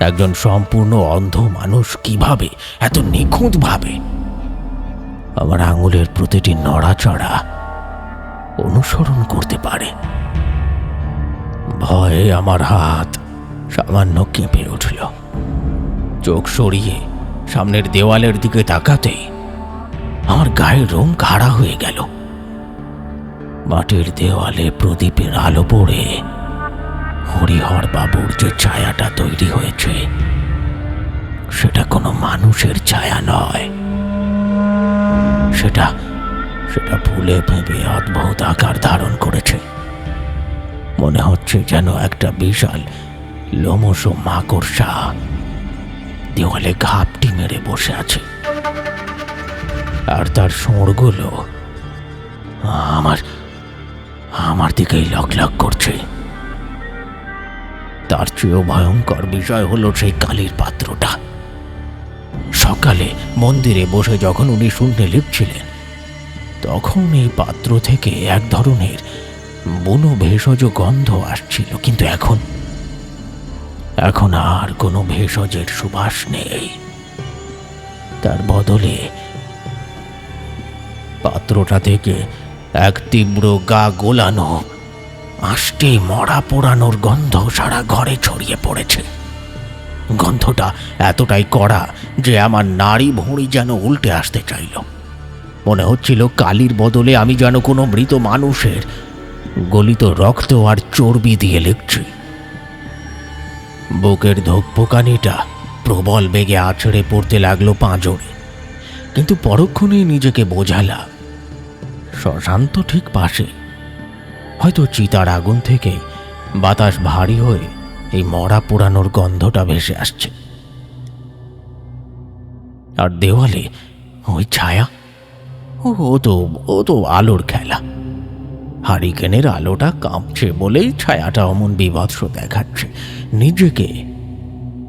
S4: একজন সম্পূর্ণ অন্ধ মানুষ কিভাবে এত নিখুঁতভাবে আমার আঙুলের প্রতিটি নড়াচড়া অনুসরণ করতে পারে? ভয়ে আমার হাত সামান্য কেঁপে উঠল। চোখ সরিয়ে সামনের দেওয়ালের দিকে তাকাতেই আমার গায়ের রোম খাড়া হয়ে গেল। মাটির দেওয়ালে প্রদীপের আলো পড়ে হরিহর বাবুর যে ছায়াটা তৈরি হয়েছে সেটা কোনো মানুষের ছায়া নয়। সেটা ফুলে ফেঁপে অদ্ভুত আকার ধারণ করেছে। মনে হচ্ছে যেন একটা বিশাল লোমশ মাকড়সা দেওয়ালে ঘাপটি মেরে বসে আছে, আর তার সোঁড়গুলো আমার দিকেই লক লক করছে। তার চেয়েও ভয়ঙ্কর বিষয় হলো সেই কালির পাত্রটা। সকালে মন্দিরে বসে যখন উনি শূন্যে লিখছিলেন, তখন এই পাত্র থেকে এক ধরনের বুনো ভেষজ গন্ধ আসছিল, কিন্তু এখন আর কোনো ভেষজের সুবাস নেই। তার বদলে পাত্রটা থেকে এক তীব্র গা গোলানো আষ্টে মরা পোড়ানোর গন্ধ সারা ঘরে ছড়িয়ে পড়েছে। গন্ধটা এতটাই কড়া যে আমার নাড়ি ভুঁড়ি যেন উল্টে আসতে চাইল। মনে হচ্ছিল কালির বদলে আমি যেন কোনো মৃত মানুষের গলিত রক্ত আর চর্বি দিয়ে লিখছি। বুকের ধোকপোকানিটা প্রবল বেগে আছড়ে পড়তে লাগলো পাঁজরে, কিন্তু পরক্ষণেই নিজেকে বোঝালাম শ্মশান তো ঠিক পাশে। হয়তো চিতার আগুন থেকে বাতাস ভারী হয়ে এই মরা পোড়ানোর গন্ধটা ভেসে আসছে। আর দেওয়ালে ওই ছায়া, ও তো আলোর খেলা। হারিকেনের আলোটা কাঁপছে বলেই ছায়াটা অমন বিভৎস দেখাচ্ছে। নিজেকে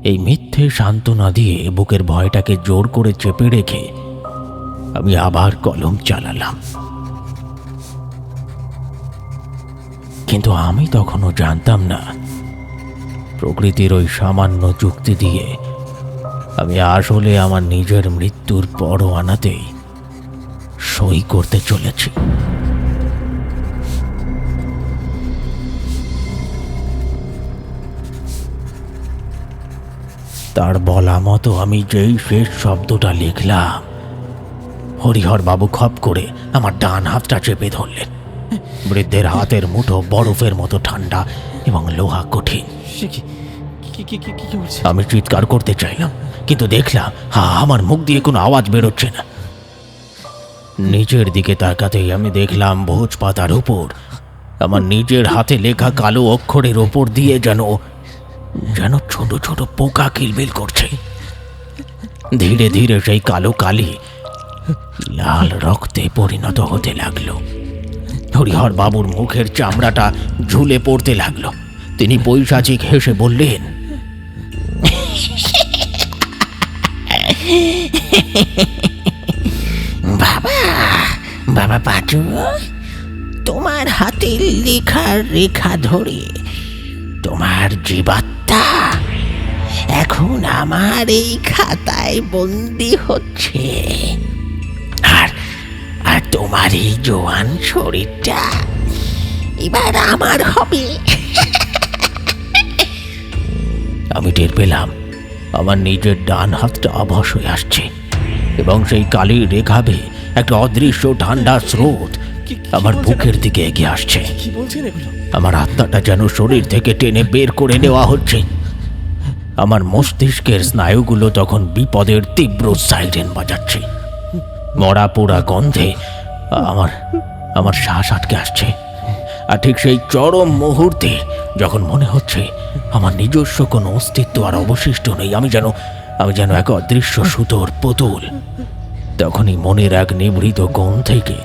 S4: এই মিথ্যে সান্ত্বনা দিয়ে বুকের ভয়টাকে জোর করে চেপে রেখে আমি আবার কলম চালালাম। কিন্তু আমি তখনও জানতাম না প্রকৃতির ওই সামান্য যুক্তি দিয়ে আমি আসলে আমার নিজের মৃত্যুর পরোয়ানাতেই সই করতে চলেছি। তার বলা মতো আমি যেই শেষ শব্দটা লিখলাম, হরিহর বাবু খপ করে আমার ডান হাতটা চেপে ধরলেন। বৃদ্ধের হাতের মুঠো বরফের মতো ঠান্ডা এবং লোহা কঠিন। আমি চিৎকার করতে চাইলাম, কিন্তু দেখলাম আমার মুখ দিয়ে কোনো আওয়াজ বেরোচ্ছে না। নিচের দিকে তাকাতেই আমি দেখলাম ভোজ পাতার উপর আমার নিজের হাতে লেখা কালো অক্ষরের ওপর দিয়ে যেন ছোট ছোট পোকা কিলবিল করছে। ধীরে ধীরে সেই কালো কালি লাল রক্তে পরিণত হতে লাগলো। হরিহর বাবুর মুখের চামড়াটা ঝুলে পড়তে লাগলো। তিনি পৈশাচিক হেসে বললেন,
S3: বাবা পাঁচু, তোমার হাতের লেখার রেখা ধরে তোমার জীবাত্মা এখন আমার এই খাতায় বন্দি হচ্ছে, আর তোমার এই জোয়ান শরীরটা এবার আমার হবে।
S4: আমি টের পেলাম আমার নিজের ডান হাতটা অবশ হয়ে আসছে এবং সেই কালির রেখা বেয়ে একটা অদৃশ্য ঠান্ডা স্রোত আমার বুকের দিকে এগিয়ে আসছে। আমার আত্মাটা যেন শরীর থেকে টেনে বের করে নেওয়া হচ্ছে। আমার মস্তিষ্কের স্নায়ুগুলো তখন বিপদের তীব্র সাইরেন বাজাচ্ছে। মরা পোড়া গন্ধে আমার শ্বাস আটকে আসছে। আর ঠিক সেই চরম মুহূর্তে যখন মনে হচ্ছে আমার নিজস্ব কোনো অস্তিত্ব আর অবশিষ্ট নেই, আমি যেন এক অদৃশ্য সুতোর পুতুল, তখনই মনের এক নিভৃত কোণ থেকে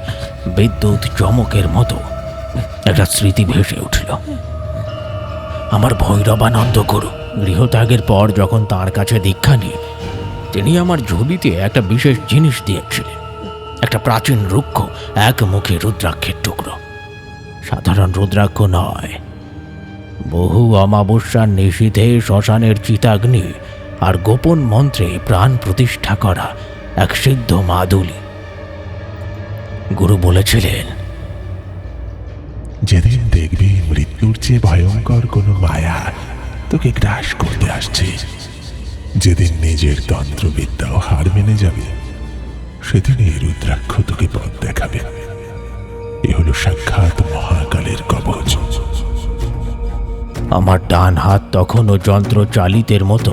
S4: বিদ্যুৎ চমকের মতো একটা স্মৃতি ভেসে উঠল। আমার ভৈরবানন্দ গুরু গৃহত্যাগের পর যখন তার কাছে দীক্ষা নিয়ে তিনি আমার ঝুলিতে একটা বিশেষ জিনিস দিয়েছিলেন, একটা প্রাচীন রুক্ষ একমুখী রুদ্রাক্ষের টুকরো। সাধারণ রুদ্রাক্ষ নয়, বহু অমাবস্যার নিশীথে শ্মশানের চিতাগ্নি আর গোপন মন্ত্রে প্রাণ প্রতিষ্ঠা করা এক সিদ্ধ মাদুলি। গুরু বলেছিলেন,
S5: যেদিন দেখবি মৃত্যুর চেয়ে ভয়ঙ্কর কোনো মায়া তোকে গ্রাস করতে আসছে, যেদিন নিজের তন্ত্রবিদ্যাও হার মেনে যাবে, সেদিন এই রুদ্রাক্ষ তোকে পথ দেখাবে। এ হলো সাক্ষাৎ মহাকালের কবচ।
S4: আমার ডান হাত তখনও যন্ত্র চালিতের মতো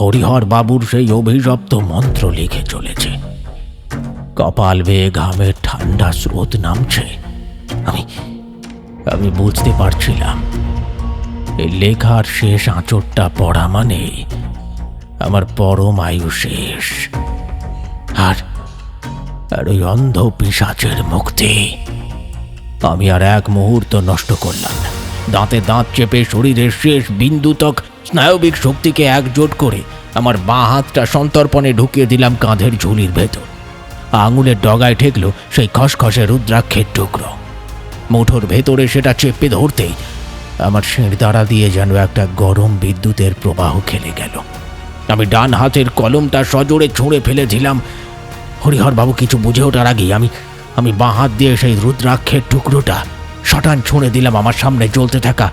S4: হরিহর বাবুর সেই অভিশপ্ত মন্ত্র লিখে চলেছে। কপাল বেয়ে ঘামের ঠান্ডা স্রোত নামছে। আমি বুঝতে পারছিলাম এই লেখার শেষ আঁচড়টা পড়া মানে আমার পরম আয়ু শেষ, আর ওই অন্ধ পিশাচের মুক্তি। আমি আর এক মুহূর্ত নষ্ট করলাম না। দাঁতে দাঁত চেপে শরীরের শেষ বিন্দুতক স্নায়বিক শক্তিকে একজোট করে আমার বাঁ হাতটা সন্তর্পণে ঢুকিয়ে দিলাম কাঁধের ঝুলির ভেতর। আঙুলের ডগায় ঠেকল সেই খসখসে রুদ্রাক্ষের টুকরো। মুঠোর ভেতরে সেটা চেপে ধরতেই আমার শিরদাঁড়া দিয়ে যেন একটা গরম বিদ্যুতের প্রবাহ খেলে গেল। আমি ডান হাতের কলমটা সজোরে ছুঁড়ে ফেলে দিলাম। হরিহরবাবু কিছু বুঝে ওঠার আগেই আমি বাঁ হাত দিয়ে সেই রুদ্রাক্ষের টুকরোটা শটান ছুঁড়ে দিলাম আমার সামনে জ্বলতে থাকা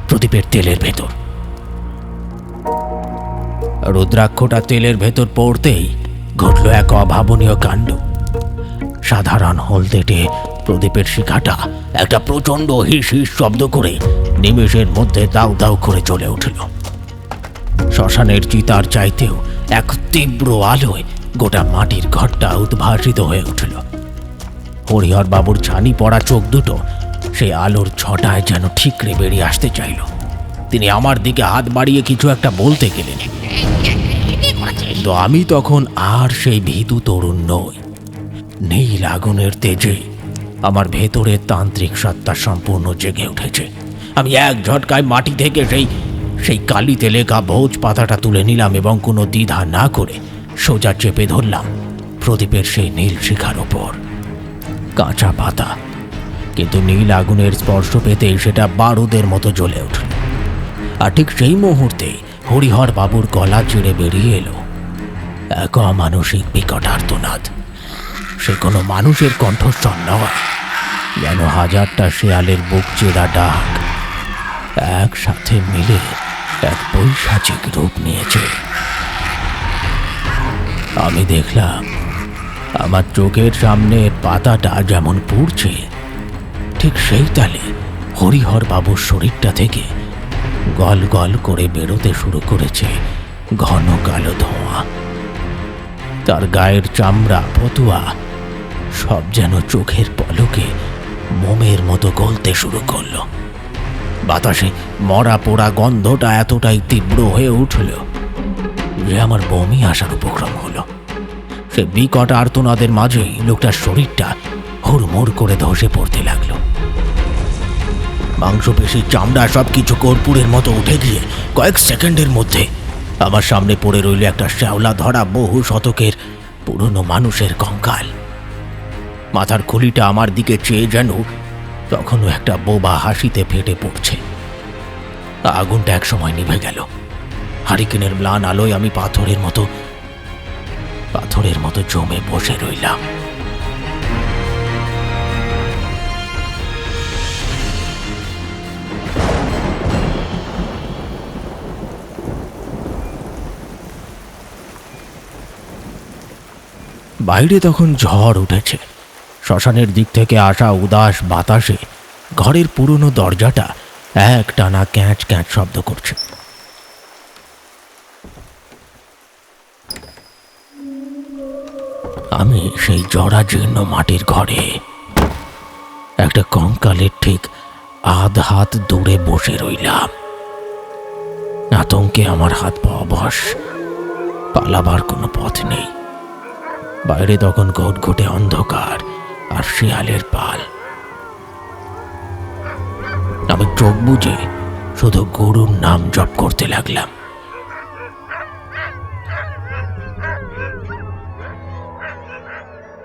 S4: প্রদীপের তেলের ভেতর। রুদ্রাক্ষটা তেলের ভেতর পড়তেই ঘটল এক অভাবনীয় কাণ্ড। সাধারণ হলদেটে প্রদীপের শিখাটা একটা প্রচণ্ড হিস হিস শব্দ করে নিমেষের মধ্যে দাউ দাউ করে চলে উঠল। শ্মশানের চিতার চাইতেও এক তীব্র আলোয় গোটা মাটির ঘরটা উদ্ভাসিত হয়ে উঠল। হরিহর বাবুর ছানি পড়া চোখ দুটো সেই আলোর ছটায় যেন ঠিকরে বেরিয়ে আসতে চাইল। তিনি আমার দিকে হাত বাড়িয়ে কিছু একটা বলতে গেলেন, কিন্তু আমি তখন আর সেই ভীতু তরুণ নই। নীল আগুনের তেজে আমার ভেতরের তান্ত্রিক সত্তা সম্পূর্ণ জেগে উঠেছে। আমি এক ঝটকায় মাটি থেকে সেই কালিতে লেখা ভোজ পাতাটা তুলে নিলাম এবং কোনো দ্বিধা না করে সোজা চেপে ধরলাম প্রদীপের সেই নীল শিখার ওপর। কাঁচা পাতা, কিন্তু নীল আগুনের স্পর্শ পেতেই সেটা বারুদের মতো জ্বলে উঠল। আর ঠিক সেই মুহূর্তে হরিহর বাবুর গলা চিড়ে বেরিয়ে এলো এক অমানসিক বিকট আর্তনাদ। সে কোনো মানুষের কণ্ঠস্বর নয়, যেন হাজারটা শেয়ালের বুক চেরা ডাক একসাথে মিলে এক পৈশাচিক রূপ নিয়েছে। আমি দেখলাম আমার চোখের সামনে পাতাটা যেমন পুড়ছে, ঠিক সেই তালে হরিহর বাবুর শরীরটা থেকে গল গল করে বেরোতে শুরু করেছে ঘন কালো ধোঁয়া। তার গায়ের চামড়া, ফতুয়া সব যেন চোখের পলকে মোমের মতো গলতে শুরু করলো। বাতাসে মরা পোড়া গন্ধটা এতটাই তীব্র হয়ে উঠল যে আমার বমি আসার উপক্রম হলো। সে বিকট আর্তনাদের মাঝেই লোকটার শরীরটা হুড়মুড় করে ধসে পড়তে লাগলো। মাংসপেশির চামড়া সবকিছু কর্পূরের মতো উঠে গিয়ে কয়েক সেকেন্ডের মধ্যে আমার সামনে পড়ে রইল একটা শ্যাওলা ধরা বহু শতকের পুরনো মানুষের কঙ্কাল। মাথার খুলিটা আমার দিকে চেয়ে যেন তখনও একটা বোবা হাসিতে ফেটে পড়ছে। আগুনটা এক সময় নিভে গেল। হারিকেনের ম্লান আলোয় আমি পাথরের মতো জমে বসে রইলাম। বাইরে তখন ঝড় উঠেছে। শ্মশানের দিক থেকে আসা উদাস বাতাসে ঘরের পুরনো দরজাটা এক টানা ক্যাঁচ ক্যাঁচ শব্দ করছে। আমি সেই জরাজীর্ণ মাটির ঘরে একটা কঙ্কালের ঠিক আধ হাত দূরে বসে রইলাম। আতঙ্কে আমার হাত পা অবশ, পালাবার কোনো পথ নেই। বাইরে তখন ঘটঘটে অন্ধকার আর শিয়ালের পাল। আমি চোখ বুজে শুধু গুরুর নাম জপ করতে লাগলাম।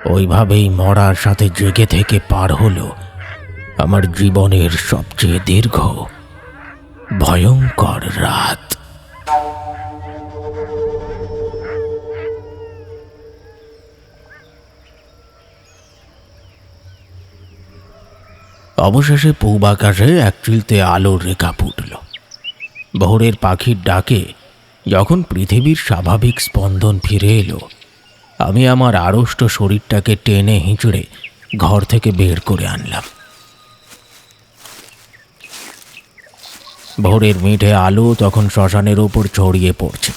S4: ওইভাবেই মরার সাথে জেগে থেকে পার হলো আমার জীবনের সবচেয়ে দীর্ঘ ভয়ঙ্কর রাত। অবশেষে পূব আকাশে এক চিলতে আলোর রেখা ফুটল। ভোরের পাখির ডাকে যখন পৃথিবীর স্বাভাবিক স্পন্দন ফিরে এলো, আমি আমার আড়ষ্ট শরীরটাকে টেনে হিঁচড়ে ঘর থেকে বের করে আনলাম। ভোরের মিঠে আলো তখন শ্মশানের ওপর ছড়িয়ে পড়ছে।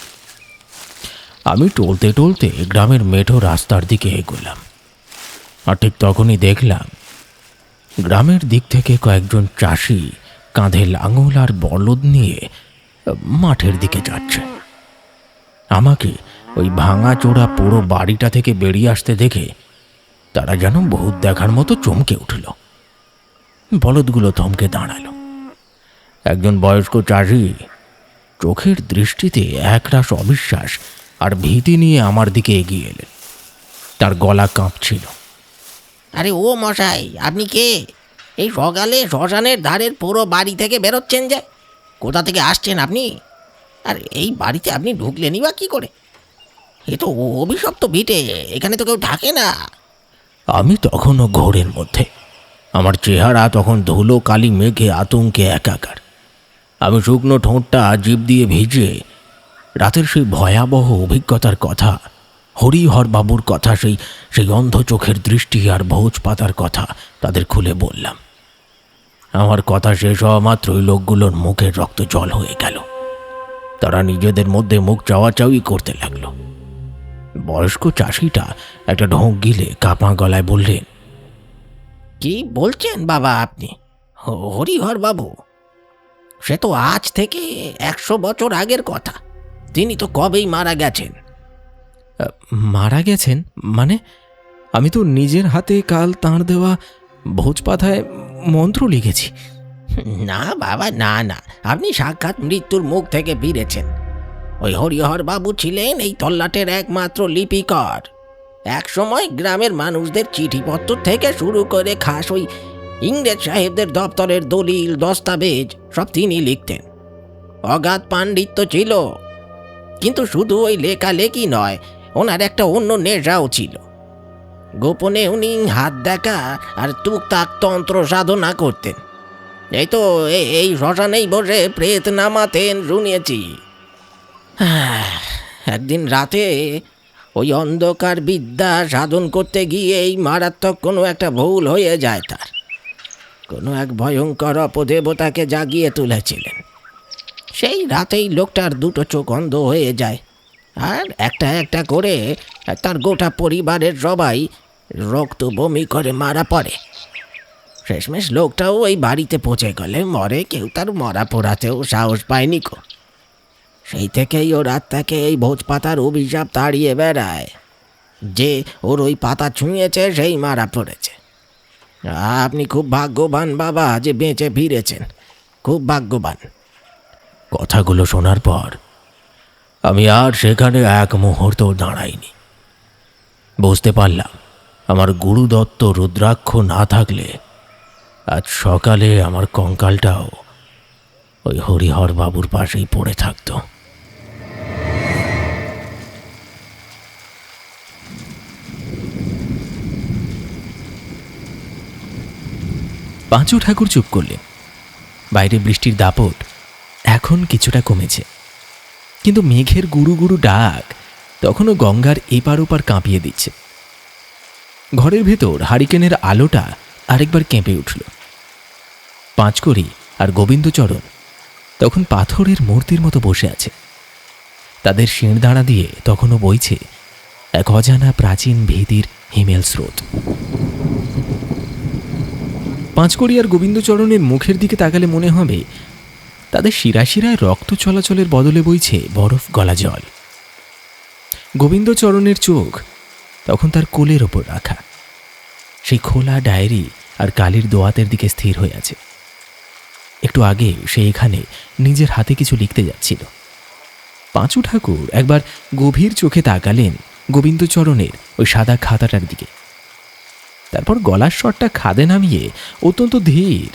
S4: আমি টলতে টলতে গ্রামের মেঠো রাস্তার দিকে এগোলাম, আর ঠিক তখনই দেখলাম গ্রামের দিক থেকে কয়েকজন চাষি কাঁধে লাঙল আর বলদ নিয়ে মাঠের দিকে যাচ্ছে। আমাকে ওই ভাঙাচোরা পুরো বাড়িটা থেকে বেরিয়ে আসতে দেখে তারা যেন ভূত দেখার মতো চমকে উঠল। বলদগুলো থমকে দাঁড়ালো। একজন বয়স্ক চাষি চোখের দৃষ্টিতে একরাশ অবিশ্বাস আর ভীতি নিয়ে আমার দিকে এগিয়ে এলেন। তার গলা কাঁপছিল।
S3: আরে ও মশাই, আপনি কে? এই সকালে শ্মশানের ধারের পুরো বাড়ি থেকে বেরোচ্ছেন যে? কোথা থেকে আসছেন আপনি? আর এই বাড়িতে আপনি ঢুকলেনই বা কী করে? এ তো অভিশপ্ত ভিটে, এখানে তো কেউ থাকে না।
S4: আমি তখনও ঘোরের মধ্যে। আমার চেহারা তখন ধুলো কালি মেঘে আতঙ্কে একাকার। আমি শুকনো ঠোঁটটা জিভ দিয়ে ভিজে রাতের সেই ভয়াবহ অভিজ্ঞতার কথা, হরিহরবাবুর কথা, সেই অন্ধ চোখের দৃষ্টি আর ভোজ পাতার কথা তাদের খুলে বললাম। আমার কথা শেষ হওয়া মাত্রই লোকগুলোর মুখের রক্ত জল হয়ে গেল। তারা নিজেদের মধ্যে মুখ চাওয়াচাওয়ি করতে লাগলো। বয়স্ক চাষিটা একটা ঢোক গিলে কাঁপা গলায় বললেন,
S3: কি বলছেন বাবা আপনি? হরিহর বাবু? সে তো আজ থেকে 100 বছর আগের কথা। তিনি তো কবেই মারা গেছেন।
S1: মারা গেছেন মানে? আমি তো নিজের হাতে কাল তাঁর দেওয়া ভোজ পাতায় মন্ত্র লিখেছি।
S3: না বাবা, না না, আপনি সাক্ষাৎ মৃত্যুর মুখ থেকে ফিরেছেন। ওই হরিহর বাবু ছিলেন এই তল্লাটের একমাত্র লিপিকর। এক সময় গ্রামের মানুষদের চিঠিপত্র থেকে শুরু করে খাস ওই ইংরেজ সাহেবদের দপ্তরের দলিল দস্তাবেজ সব তিনি লিখতেন। অগাধ পাণ্ডিত্য ছিল, কিন্তু শুধু ওই লেখালেখি নয়, ওনার একটা অন্য নেশাও ছিল। গোপনে উনি হাত দেখা আর টুকটাক তন্ত্র সাধনা করতেন। এই তো এই শ্মশানেই বসে প্রেত নামাতেন শুনিয়েছি। একদিন রাতে ওই অন্ধকার বিদ্যা সাধন করতে গিয়ে এই মারাত্মক কোনো একটা ভুল হয়ে যায় তার। কোনো এক ভয়ঙ্কর অপদেবতাকে জাগিয়ে তুলেছিলেন। সেই রাতেই লোকটার দুটো চোখ অন্ধ হয়ে যায়, আর একটা একটা করে তার গোটা পরিবারের সবাই রক্ত বমি করে মারা পড়ে। শেষমেশ লোকটাও ওই বাড়িতে পৌঁছে গেলে মরে, কেউ তার মরা পোড়াতেও সাহস পায়নি কো। সেই থেকেই ও রাতটাকে এই ভোজ পাতার অভিশাপ তাড়িয়ে বেড়ায় যে ওর ওই পাতা ছুঁয়েছে সেই মারা পড়েছে। আপনি খুব ভাগ্যবান বাবা যে বেঁচে ফিরেছেন, খুব ভাগ্যবান।
S4: কথাগুলো শোনার পর আমি আর সেখানে এক মুহূর্ত দাঁড়াইনি। বুঝতে পারলাম আমার গুরুদত্ত রুদ্রাক্ষ না থাকলে আজ সকালে আমার কঙ্কালটাও ওই হরিহর বাবুর পাশেই পড়ে থাকতো।
S1: পাঁচু ঠাকুর চুপ করলেন। বাইরে বৃষ্টির দাপট এখন কিছুটা কমেছে, কিন্তু মেঘের গুরু গুরু ডাক তখনও গঙ্গার এপার ওপার কাঁপিয়ে দিচ্ছে। ঘরের ভেতর হারিকেনের আলোটা আরেকবার কেঁপে উঠল। পাঁচকড়ি আর গোবিন্দচরণ তখন পাথরের মূর্তির মতো বসে আছে। তাদের শিরদাঁড়া দিয়ে তখনও বইছে এক অজানা প্রাচীন ভীতির হিমেল স্রোত। পাঁচকড়ি আর গোবিন্দচরণের মুখের দিকে তাকালে মনে হবে তাদের শিরায় শিরায় রক্ত চলাচলের বদলে বইছে বরফ গলা জল। গোবিন্দচরণের চোখ তখন তার কোলের ওপর রাখা, সেই খোলা ডায়েরি আর কালির দোয়াতের দিকে স্থির হয়ে আছে। একটু আগে সে এখানে নিজের হাতে কিছু লিখতে যাচ্ছিল। পাঁচু ঠাকুর একবার গভীর চোখে তাকালেন গোবিন্দচরণের ওই সাদা খাতাটার দিকে, তারপর গলার স্বরটা খাদে নামিয়ে অত্যন্ত ধীর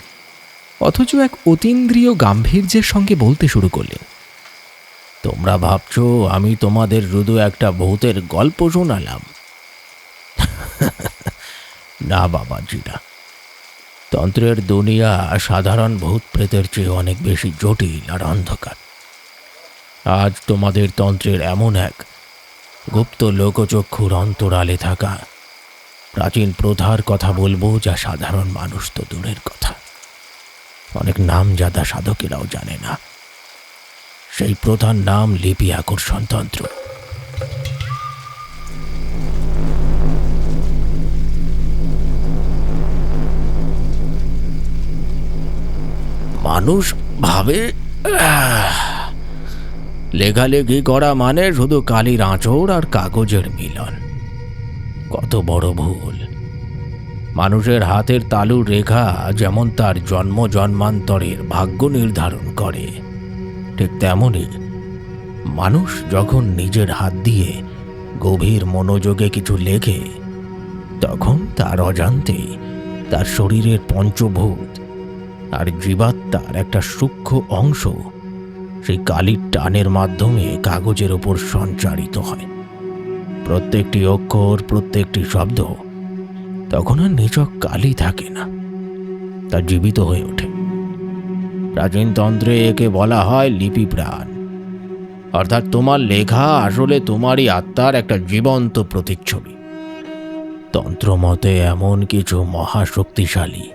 S1: অথচ এক অতীন্দ্রিয় গাম্ভীর্যের সঙ্গে বলতে শুরু করলেন।
S4: তোমরা ভাবছো আমি তোমাদের শুধু একটা ভূতের গল্প শোনালাম? না বাবাজিরা, তন্ত্রের দুনিয়া সাধারণ ভূত প্রেতের চেয়ে অনেক বেশি জটিল আর অন্ধকার। আজ তোমাদের তন্ত্রের এমন এক গুপ্ত লোকচক্ষুর অন্তরালে থাকা প্রাচীন প্রথার কথা বলবো, যা সাধারণ মানুষ তো দূরের কথা, অনেক নামজাদা সাধকেরাও জানে না। সেই প্রধান নাম লিপি আকর্ষণ তন্ত্র। মানুষ ভাবে লেখালেখি করা মানে শুধু কালির আঁচড় আর কাগজের মিলন। কত বড় ভুল। মানুষের হাতের তালুর রেখা যেমন তার জন্ম জন্মান্তরের ভাগ্য নির্ধারণ করে, ঠিক তেমনি মানুষ যখন নিজের হাত দিয়ে গভীর মনোযোগে কিছু লেখে, তখন তার অজান্তে তার শরীরের পঞ্চভূত আর জীবাত্মার একটা সূক্ষ্ম অংশ সেই কালির টানের মাধ্যমে কাগজের ওপর সঞ্চারিত হয়। প্রত্যেকটি অক্ষর, প্রত্যেকটি শব্দ তখন আর নিছক কালি থাকে না, তা জীবিত হয়ে ওঠে। প্রাচীন তন্ত্রে একে বলা হয় লিপি প্রাণ, অর্থাৎ তোমার লেখা আসলে তোমারই আত্মার একটা জীবন্ত প্রতিচ্ছবি। তন্ত্রমতে এমন কিছু মহাশক্তিশালী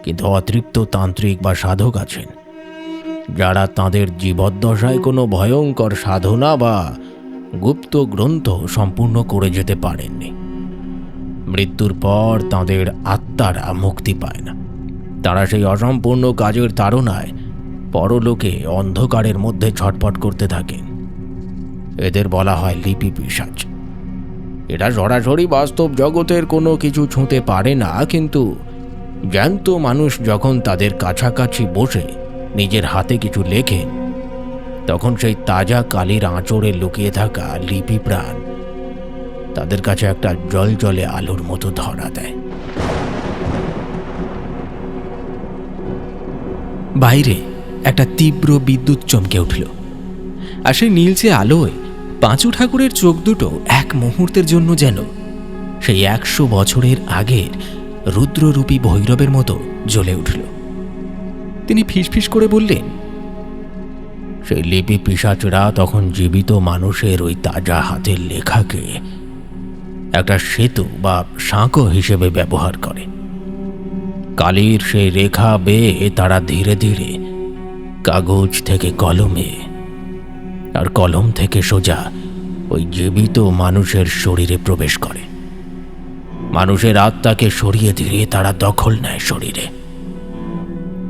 S4: কিন্তু অতৃপ্ত তান্ত্রিক বা সাধক আছেন, যারা তাদের জীবদ্দশায় কোনো ভয়ঙ্কর সাধনা বা গুপ্ত গ্রন্থ সম্পূর্ণ করে যেতে পারেননি। মৃত্যুর পর তাদের আত্মারা মুক্তি পায় না। তারা সেই অসম্পূর্ণ কাজের তাড়নায় পরলোকে অন্ধকারের মধ্যে ছটফট করতে থাকেন। এদের বলা হয় লিপি পিশাচ। এরা সরাসরি বাস্তব জগতের কোনো কিছু ছুঁতে পারে না, কিন্তু জ্যান্ত মানুষ যখন তাদের কাছাকাছি বসে নিজের হাতে কিছু লেখেন, তখন সেই তাজা কালির আঁচড়ে লুকিয়ে থাকা লিপি প্রাণ তাদের কাছে একটা জলজলে আলোর মতো ধরা দেয়।
S1: বাইরে একটা তীব্র বিদ্যুৎ চমকে উঠল, আর সেই নীলচে আলোয় পাঁচু ঠাকুরের চোখ দুটো এক মুহূর্তের জন্য যেন সেই 100 বছরের আগের রুদ্ররূপী ভৈরবের মতো জ্বলে উঠল। তিনি ফিসফিস করে বললেন,
S4: সেই লিপি পিশাচরা তখন জীবিত মানুষের ওই তাজা হাতের লেখাকে একটা সেতু বা সাঁকো হিসেবে ব্যবহার করে। কালির সেই রেখা বেয়ে তারা ধীরে ধীরে কাগজ থেকে কলমে, আর কলম থেকে সোজা ওই জীবিত মানুষের শরীরে প্রবেশ করে। মানুষের আত্মাকে সরিয়ে ধীরে তারা দখল নেয় শরীরে।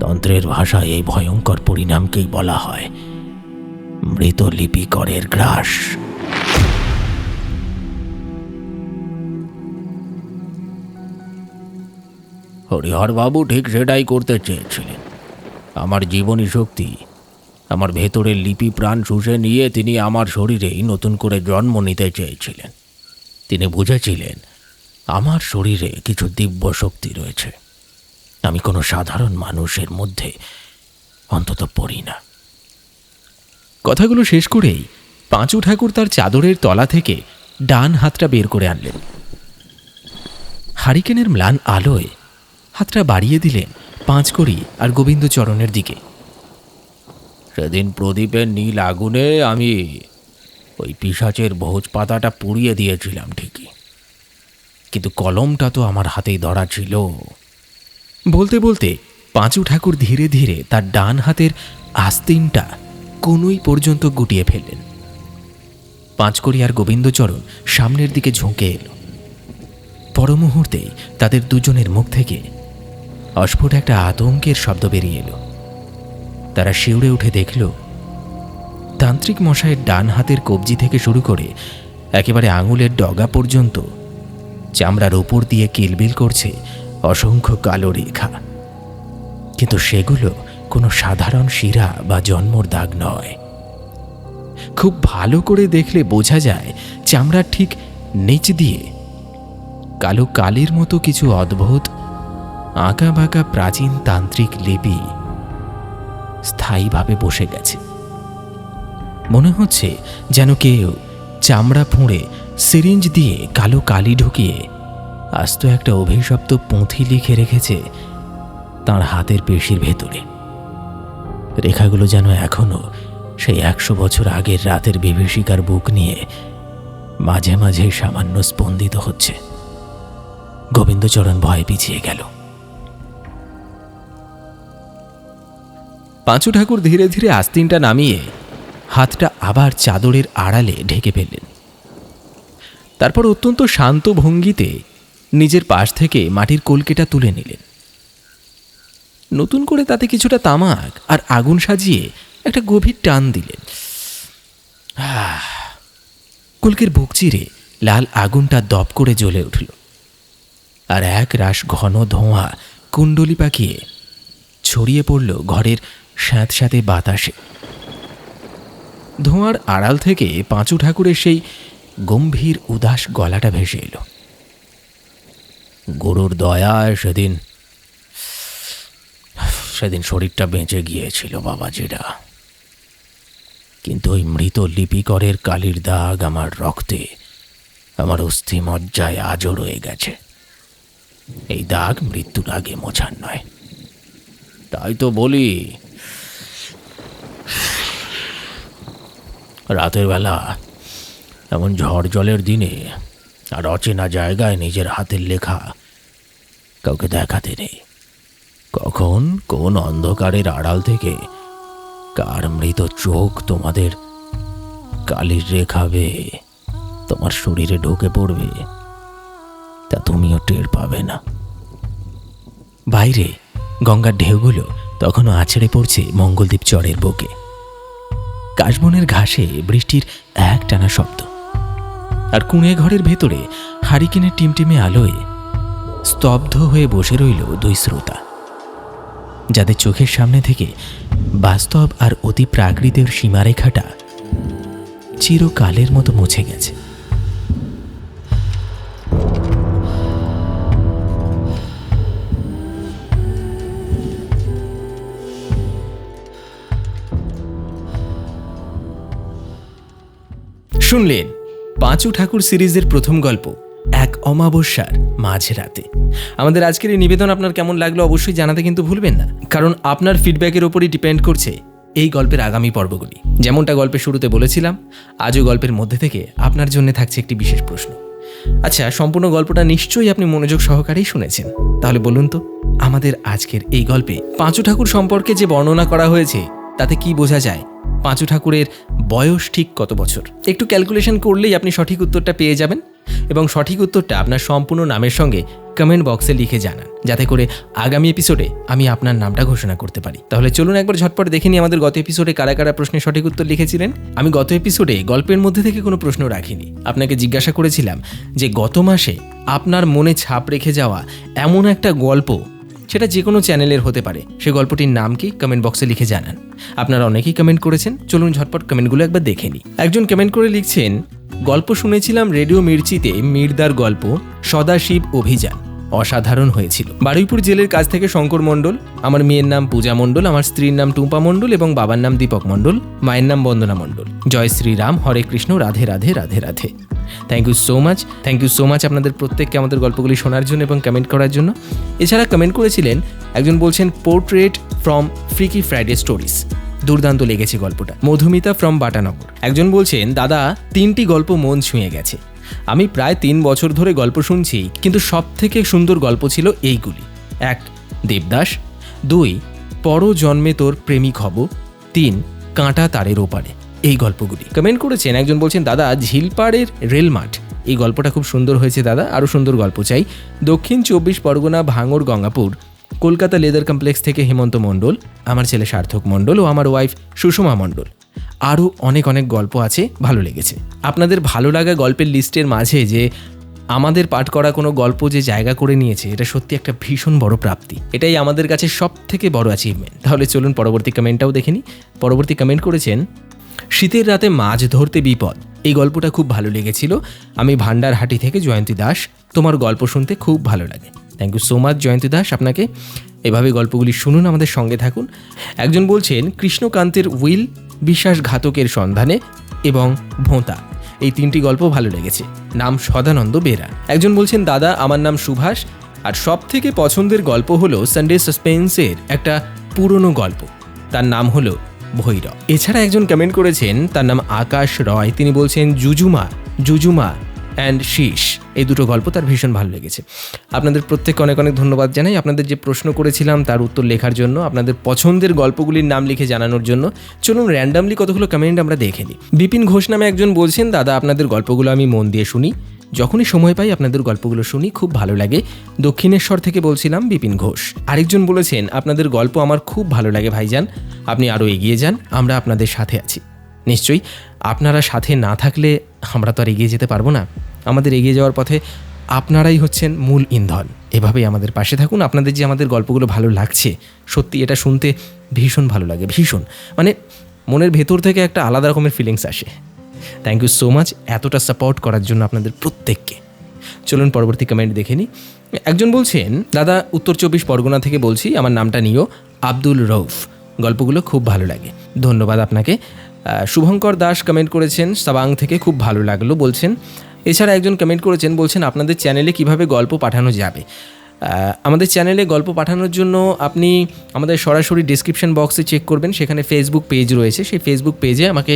S4: তন্ত্রের ভাষায় এই ভয়ঙ্কর পরিণামকেই বলা হয় মৃত লিপিকরের গ্রাস। হরিহরবাবু ঠিক সেটাই করতে চেয়েছিলেন। আমার জীবনী শক্তি, আমার ভেতরের লিপি প্রাণ শুষে নিয়ে তিনি আমার শরীরেই নতুন করে জন্ম নিতে চেয়েছিলেন। তিনি বুঝেছিলেন আমার শরীরে কিছু দিব্য শক্তি রয়েছে, আমি কোনো সাধারণ মানুষের মধ্যে অন্তত পড়ি না।
S1: কথাগুলো শেষ করেই পাঁচু ঠাকুর তার চাদরের তলা থেকে ডান হাতটা বের করে আনলেন। হারিকেনের ম্লান আলোয় হাতটা বাড়িয়ে দিলেন পাঁচকড়ি আর গোবিন্দচরণের দিকে।
S4: সেদিন প্রদীপের নীল আগুনে আমি ওই পিশাচের ভোজ পাতাটা পুড়িয়ে দিয়েছিলাম ঠিকই, কিন্তু কলমটা তো আমার হাতেই ধরা ছিল।
S1: বলতে বলতে পাঁচু ঠাকুর ধীরে ধীরে তার ডান হাতের আস্তিনটা কনুই পর্যন্ত গুটিয়ে ফেললেন। পাঁচকড়ি আর গোবিন্দচরণ সামনের দিকে ঝুঁকে এলো। পর মুহূর্তেই তাদের দুজনের মুখ থেকে অস্ফুট একটা আতঙ্কের শব্দ বেরিয়ে এলো। তারা শিউরে উঠে দেখল তান্ত্রিক মশাইয়ের ডান হাতের কবজি থেকে শুরু করে একেবারে আঙুলের ডগা পর্যন্ত চামড়ার উপর দিয়ে কিলবিল করছে অসংখ্য কালো রেখা। কিন্তু সেগুলো কোনো সাধারণ শিরা বা জন্মর দাগ নয়। খুব ভালো করে দেখলে বোঝা যায় চামড়ার ঠিক নিচ দিয়ে কালো কালির মতো কিছু অদ্ভুত আঁকা বাঁকা প্রাচীন তান্ত্রিক লিপি স্থায়ীভাবে বসে গেছে। মনে হচ্ছে যেন কেউ চামড়া ফুঁড়ে সিরিঞ্জ দিয়ে কালো কালি ঢুকিয়ে আস্ত একটা অভিশপ্ত পুঁথি লিখে রেখেছে তার হাতের পেশির ভেতরে। রেখাগুলো যেন এখনো সেই 100 বছর আগের রাতের বিভীষিকার বুক নিয়ে মাঝে মাঝে সামান্য স্পন্দিত হচ্ছে। গোবিন্দচরণ ভয়ে পিছিয়ে গেল। পাঁচু ঠাকুর ধীরে ধীরে আস্তিনটা নামিয়ে হাতটা আবার চাদরের আড়ালে ঢেকে ফেললেন। তারপর অত্যন্ত শান্ত ভঙ্গিতে নিজের পাশ থেকে মাটির কলকেটা তুলে নিলেন। নতুন করে তাতে কিছুটা তামাক আর আগুন সাজিয়ে একটা গভীর টান দিলেন। কলকের বুক চিরে লাল আগুনটা দপ করে জ্বলে উঠল, আর এক রাশ ঘন ধোঁয়া কুণ্ডলি পাকিয়ে ছড়িয়ে পড়ল ঘরের স্যাঁতস্যাঁতে বাতাসে। ধোঁয়ার আড়াল থেকে পাঁচু ঠাকুরের সেই গম্ভীর উদাস গলাটা ভেসে এলো।
S4: গুরুর দয়ায় সেদিন শরীরটা বেঁচে গিয়েছিল বাবাজিরা, কিন্তু ওই মৃত লিপিকরের কালির দাগ আমার রক্তে, আমার অস্থি মজ্জায় আজও রয়ে গেছে। এই দাগ মৃত্যুর আগে মোছার নয়। তাই তো বলি, রাতের বেলা এমন ঝড় জলের দিনে আর অচেনা জায়গায় নিজের হাতের লেখা কাউকে দেখাতে নেই। কখন কোন অন্ধকারের আড়াল থেকে কার মৃত চোখ তোমাদের কালির রেখা বেয়ে তোমার শরীরে ঢুকে পড়বে তা তুমিও টের পাবে না।
S1: বাইরে গঙ্গার ঢেউগুলো তখনও আছড়ে পড়ছে মঙ্গলদ্বীপ চরের বুকে। কাশবনের ঘাসে বৃষ্টির একটানা শব্দ, আর কুঁড়ে ঘরের ভেতরে হারিকেনের টিমটিমে আলোয় স্তব্ধ হয়ে বসে রইল দুই শ্রোতা, যাদের চোখের সামনে থেকে বাস্তব আর অতি প্রাকৃতের সীমারেখাটা চিরকালের মতো মুছে গেছে। শুনলেন পাঁচু ঠাকুর সিরিজের প্রথম গল্প এক অমাবস্যার মাঝরাতে। আমাদের আজকের এই নিবেদন আপনার কেমন লাগলো অবশ্যই জানাতে কিন্তু ভুলবেন না, কারণ আপনার ফিডব্যাকের ওপরই ডিপেন্ড করছে এই গল্পের আগামী পর্বগুলি। যেমনটা গল্পের শুরুতে বলেছিলাম, আজও গল্পের মধ্যে থেকে আপনার জন্য থাকছে একটি বিশেষ প্রশ্ন। আচ্ছা, সম্পূর্ণ গল্পটা নিশ্চয়ই আপনি মনোযোগ সহকারেই শুনেছেন। তাহলে বলুন তো, আমাদের আজকের এই গল্পে পাঁচু ঠাকুর সম্পর্কে যে বর্ণনা করা হয়েছে তাতে কি বোঝা যায়? পাঁচু ঠাকুরের বয়স ঠিক কত বছর? একটু ক্যালকুলেশন করলেই আপনি সঠিক উত্তরটা পেয়ে যাবেন, এবং সঠিক উত্তরটা আপনার সম্পূর্ণ নামের সঙ্গে কমেন্ট বক্সে লিখে জানান, যাতে করে আগামী এপিসোডে আমি আপনার নামটা ঘোষণা করতে পারি। তাহলে চলুন একবার ঝটপট দেখে নিই আমাদের গত এপিসোডে কারা কারা প্রশ্নের সঠিক উত্তর লিখেছিলেন। আমি গত এপিসোডে গল্পের মধ্যে থেকে কোনো প্রশ্ন রাখিনি। আপনাকে জিজ্ঞাসা করেছিলাম যে গত মাসে আপনার মনে ছাপ রেখে যাওয়া এমন একটা গল্প, সেটা যে কোনো চ্যানেলের হতে পারে, সে গল্পটির নাম কি কমেন্ট বক্সে লিখে জানান। আপনারা অনেকেই কমেন্ট করেছেন, চলুন ঝটপট কমেন্টগুলো একবার দেখে নিই। একজন কমেন্ট করে লিখছেন, গল্প শুনেছিলাম রেডিও মির্চিতে, মির্দার গল্প সদাশিব অভিযান অসাধারণ হয়েছিল। বারুইপুর জেলের কাছ থেকে শঙ্কর মণ্ডল। আমার মেয়ের নাম পূজা মণ্ডল, আমার স্ত্রীর নাম টুম্পা মণ্ডল এবং বাবার নাম দীপক মণ্ডল, মায়ের নাম বন্দনা মণ্ডল। জয় শ্রীরাম, হরে Krishna, Radhe Radhe Radhe Radhe. Thank you so much আপনাদের প্রত্যেককে আমাদের গল্পগুলি শোনার জন্য এবং কমেন্ট করার জন্য। এছাড়া কমেন্ট করেছিলেন একজন, বলছেন portrait from freaky Friday stories, দুর্দান্ত লেগেছে গল্পটা। মধুমিতা ফ্রম বাটানগর। একজন বলছেন, দাদা 3টি গল্প মন ছুঁয়ে গেছে। আমি প্রায় 3 বছর ধরে গল্প শুনছি, কিন্তু সব থেকে সুন্দর গল্প ছিল এইগুলি: 1 দেবদাস, 2 পর জন্মে তোর প্রেমিক হব, 3 কাঁটা তারের ওপারে। এই গল্পগুলি কমেন্ট করেছেন একজন, বলছেন, দাদা ঝিলপাড়ের রেলমাঠ, এই গল্পটা খুব সুন্দর হয়েছে দাদা, আরও সুন্দর গল্প চাই। দক্ষিণ 24 পরগনা, ভাঙড় গঙ্গাপুর, কলকাতা লেদার কমপ্লেক্স থেকে হেমন্ত মণ্ডল, আমার ছেলে সার্থক মণ্ডল ও আমার ওয়াইফ সুষমা মণ্ডল। আরও অনেক অনেক গল্প আছে, ভালো লেগেছে। আপনাদের ভালো লাগা গল্পের লিস্টের মাঝে যে আমাদের পাঠ করা কোনো গল্প যে জায়গা করে নিয়েছে, এটা সত্যি একটা ভীষণ বড় প্রাপ্তি। এটাই আমাদের কাছে সব থেকে বড় অ্যাচিভমেন্ট। তাহলে চলুন পরবর্তী কমেন্টটাও দেখে নিই। পরবর্তী কমেন্ট করেছেন, শীতের রাতে মাছ ধরতে বিপদ, এই গল্পটা খুব ভালো লেগেছিল। আমি ভান্ডারহাটি থেকে জয়ন্তী দাস, তোমার গল্প শুনতে খুব ভালো লাগে। থ্যাংক ইউ সো মাচ জয়ন্তী দাস আপনাকে। এভাবে গল্পগুলি শুনুন, আমাদের সঙ্গে থাকুন। একজন বলছেন কৃষ্ণকান্তের উইল, বিশ্বাসঘাতকের সন্ধানে এবং ভোঁতা, এই 3টি গল্প ভালো লেগেছে। নাম সদানন্দ বেরা। একজন বলছেন দাদা আমার নাম সুভাষ, আর সব থেকে পছন্দের গল্প হলো সানডে সাসপেন্সের একটা পুরনো গল্প, তার নাম হলো ভৈরব। এছাড়া একজন কমেন্ট করেছেন, তার নাম আকাশ রয়। তিনি বলছেন জুজুমা অ্যান্ড শীষ, এই দুটো গল্প তার ভীষণ ভালো লেগেছে। আপনাদের প্রত্যেককে অনেক অনেক ধন্যবাদ জানাই আপনাদের যে প্রশ্ন করেছিলাম তার উত্তর লেখার জন্য, আপনাদের পছন্দের গল্পগুলির নাম লিখে জানানোর জন্য। চলুন র্যান্ডামলি কতগুলো কমেন্ট আমরা দেখে নিই। বিপিন ঘোষ নামে একজন বলছেন, দাদা আপনাদের গল্পগুলো আমি মন দিয়ে শুনি, যখনই সময় পাই আপনাদের গল্পগুলো শুনি, খুব ভালো লাগে। দক্ষিণেশ্বর থেকে বলছিলাম বিপিন ঘোষ। আরেকজন বলেছেন, আপনাদের গল্প আমার খুব ভালো লাগে ভাইজান, আপনি আরও এগিয়ে যান, আমরা আপনাদের সাথে আছি। নিশ্চয়ই, আপনারা সাথে না থাকলে আমরা তো আর এগিয়ে যেতে পারবো না। আমাদের এগিয়ে যাওয়ার পথে আপনারাই হচ্ছেন মূল ইন্ধন। এভাবেই আমাদের পাশে থাকুন। আপনাদের যে আমাদের গল্পগুলো ভালো লাগছে, সত্যি এটা শুনতে ভীষণ ভালো লাগে, ভীষণ, মানে মনের ভেতর থেকে একটা আলাদা রকমের ফিলিংস আসে। থ্যাংক ইউ সো মাচ এতটা সাপোর্ট করার জন্য আপনাদের প্রত্যেককে। চলুন পরবর্তী কমেন্ট দেখে নিই। একজন বলছেন, দাদা উত্তর 24 পরগনা থেকে বলছি, আমার নামটা নিও আব্দুল রৌফ, গল্পগুলো খুব ভালো লাগে। ধন্যবাদ আপনাকে। শুভঙ্কর দাস কমেন্ট করেছেন সাবাং থেকে, খুব ভালো লাগলো বলছেন। এছাড়া একজন কমেন্ট করেছেন, বলছেন আপনাদের চ্যানেলে কিভাবে গল্প পাঠানো যাবে। আমাদের চ্যানেলে গল্প পাঠানোর জন্য আপনি আমাদের সরাসরি ডেসক্রিপশন বক্সে চেক করবেন, সেখানে ফেসবুক পেজ রয়েছে, সেই ফেসবুক পেজে আমাকে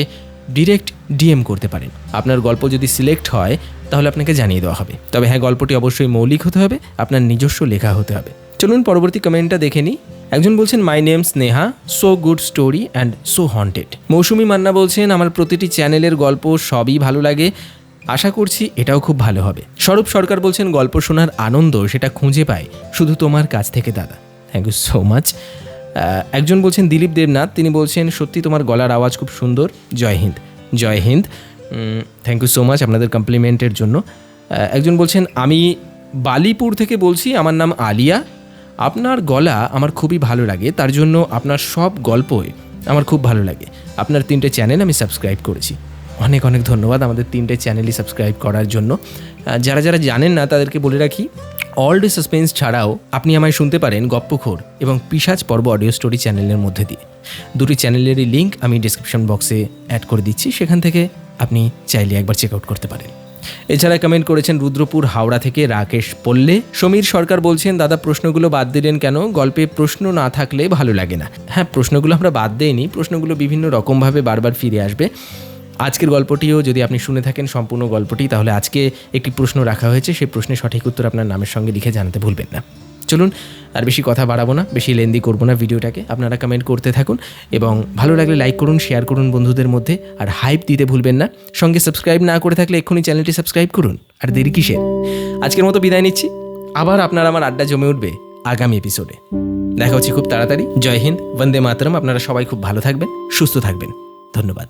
S1: ডিরেক্ট ডিএম করতে পারেন। আপনার গল্প যদি সিলেক্ট হয় তাহলে আপনাকে জানিয়ে দেওয়া হবে। তবে হ্যাঁ, গল্পটি অবশ্যই মৌলিক হতে হবে, আপনার নিজস্ব লেখা হতে হবে। চলুন পরবর্তী কমেন্টটা দেখে নিই। একজন বলছেন, my name Sneha, so good story and so haunted. Mousumi Manna বলছেন, আমার প্রতিটি চ্যানেলের গল্প সবই ভালো লাগে, আশা করছি এটাও খুব ভালো হবে। স্বরূপ সরকার বলছেন, গল্প শোনার আনন্দ সেটা খুঁজে পাই শুধু তোমার কাছ থেকে দাদা। Thank you so much. একজন বলছেন দিলীপ দেবনাথ, তিনি বলছেন, সত্যি তোমার গলার আওয়াজ খুব সুন্দর, জয় হিন্দ। জয় Hind. Thank you so much আপনাদের কমপ্লিমেন্টের জন্য। একজন বলছেন, আমি বালিপুর থেকে বলছি, আমার নাম আলিয়া, আপনার গলা আমার খুবই ভালো লাগে, তার জন্য আপনার সব গল্পই আমার খুব ভালো লাগে। আপনার 3টে চ্যানেল আমি সাবস্ক্রাইব করেছি। অনেক অনেক ধন্যবাদ আমাদের 3টে চ্যানেলই সাবস্ক্রাইব করার জন্য। যারা যারা জানেন না তাদেরকে বলে রাখি, অল ডে সাসপেন্স ছাড়াও আপনি আমায় শুনতে পারেন গপ্পখোর এবং পিশাচ পর্ব অডিও স্টোরি চ্যানেলের মধ্যে দিয়ে। দুটি চ্যানেলেরই লিঙ্ক আমি ডিসক্রিপশন বক্সে অ্যাড করে দিচ্ছি, সেখান থেকে আপনি চাইলে একবার চেক আউট করতে পারেন। এছাড়া কমেন্ট করেছেন রুদ্রপুর হাওড়া থেকে রাকেশ পল্লে। সমীর সরকার বলছেন, দাদা প্রশ্নগুলো বাদ দিলেন কেন? গল্পে প্রশ্ন না থাকলে ভালো লাগে না। হ্যাঁ, প্রশ্নগুলো আমরা বাদ দেইনি, প্রশ্নগুলো বিভিন্ন রকমভাবে বারবার ফিরে আসবে। আজকের গল্পটিও যদি আপনি শুনে থাকেন সম্পূর্ণ গল্পটি, তাহলে আজকে একটি প্রশ্ন রাখা হয়েছে, সেই প্রশ্নের সঠিক উত্তর আপনার নামের সঙ্গে লিখে জানাতে ভুলবেন না। চলুন আর বেশি কথা বাড়াবো না, বেশি লেন্দি করবো না ভিডিওটাকে। আপনারা কমেন্ট করতে থাকুন এবং ভালো লাগলে লাইক করুন, শেয়ার করুন বন্ধুদের মধ্যে, আর হাইপ দিতে ভুলবেন না। সঙ্গে সাবস্ক্রাইব না করে থাকলে এক্ষুনি চ্যানেলটি সাবস্ক্রাইব করুন। আর দেরি কিসের? আজকের মতো বিদায় নিচ্ছি। আবার আপনার আমার আড্ডা জমে উঠবে আগামী এপিসোডে। দেখা হচ্ছে খুব তাড়াতাড়ি। জয় হিন্দ, বন্দে মাতরম। আপনারা সবাই খুব ভালো থাকবেন, সুস্থ থাকবেন। ধন্যবাদ।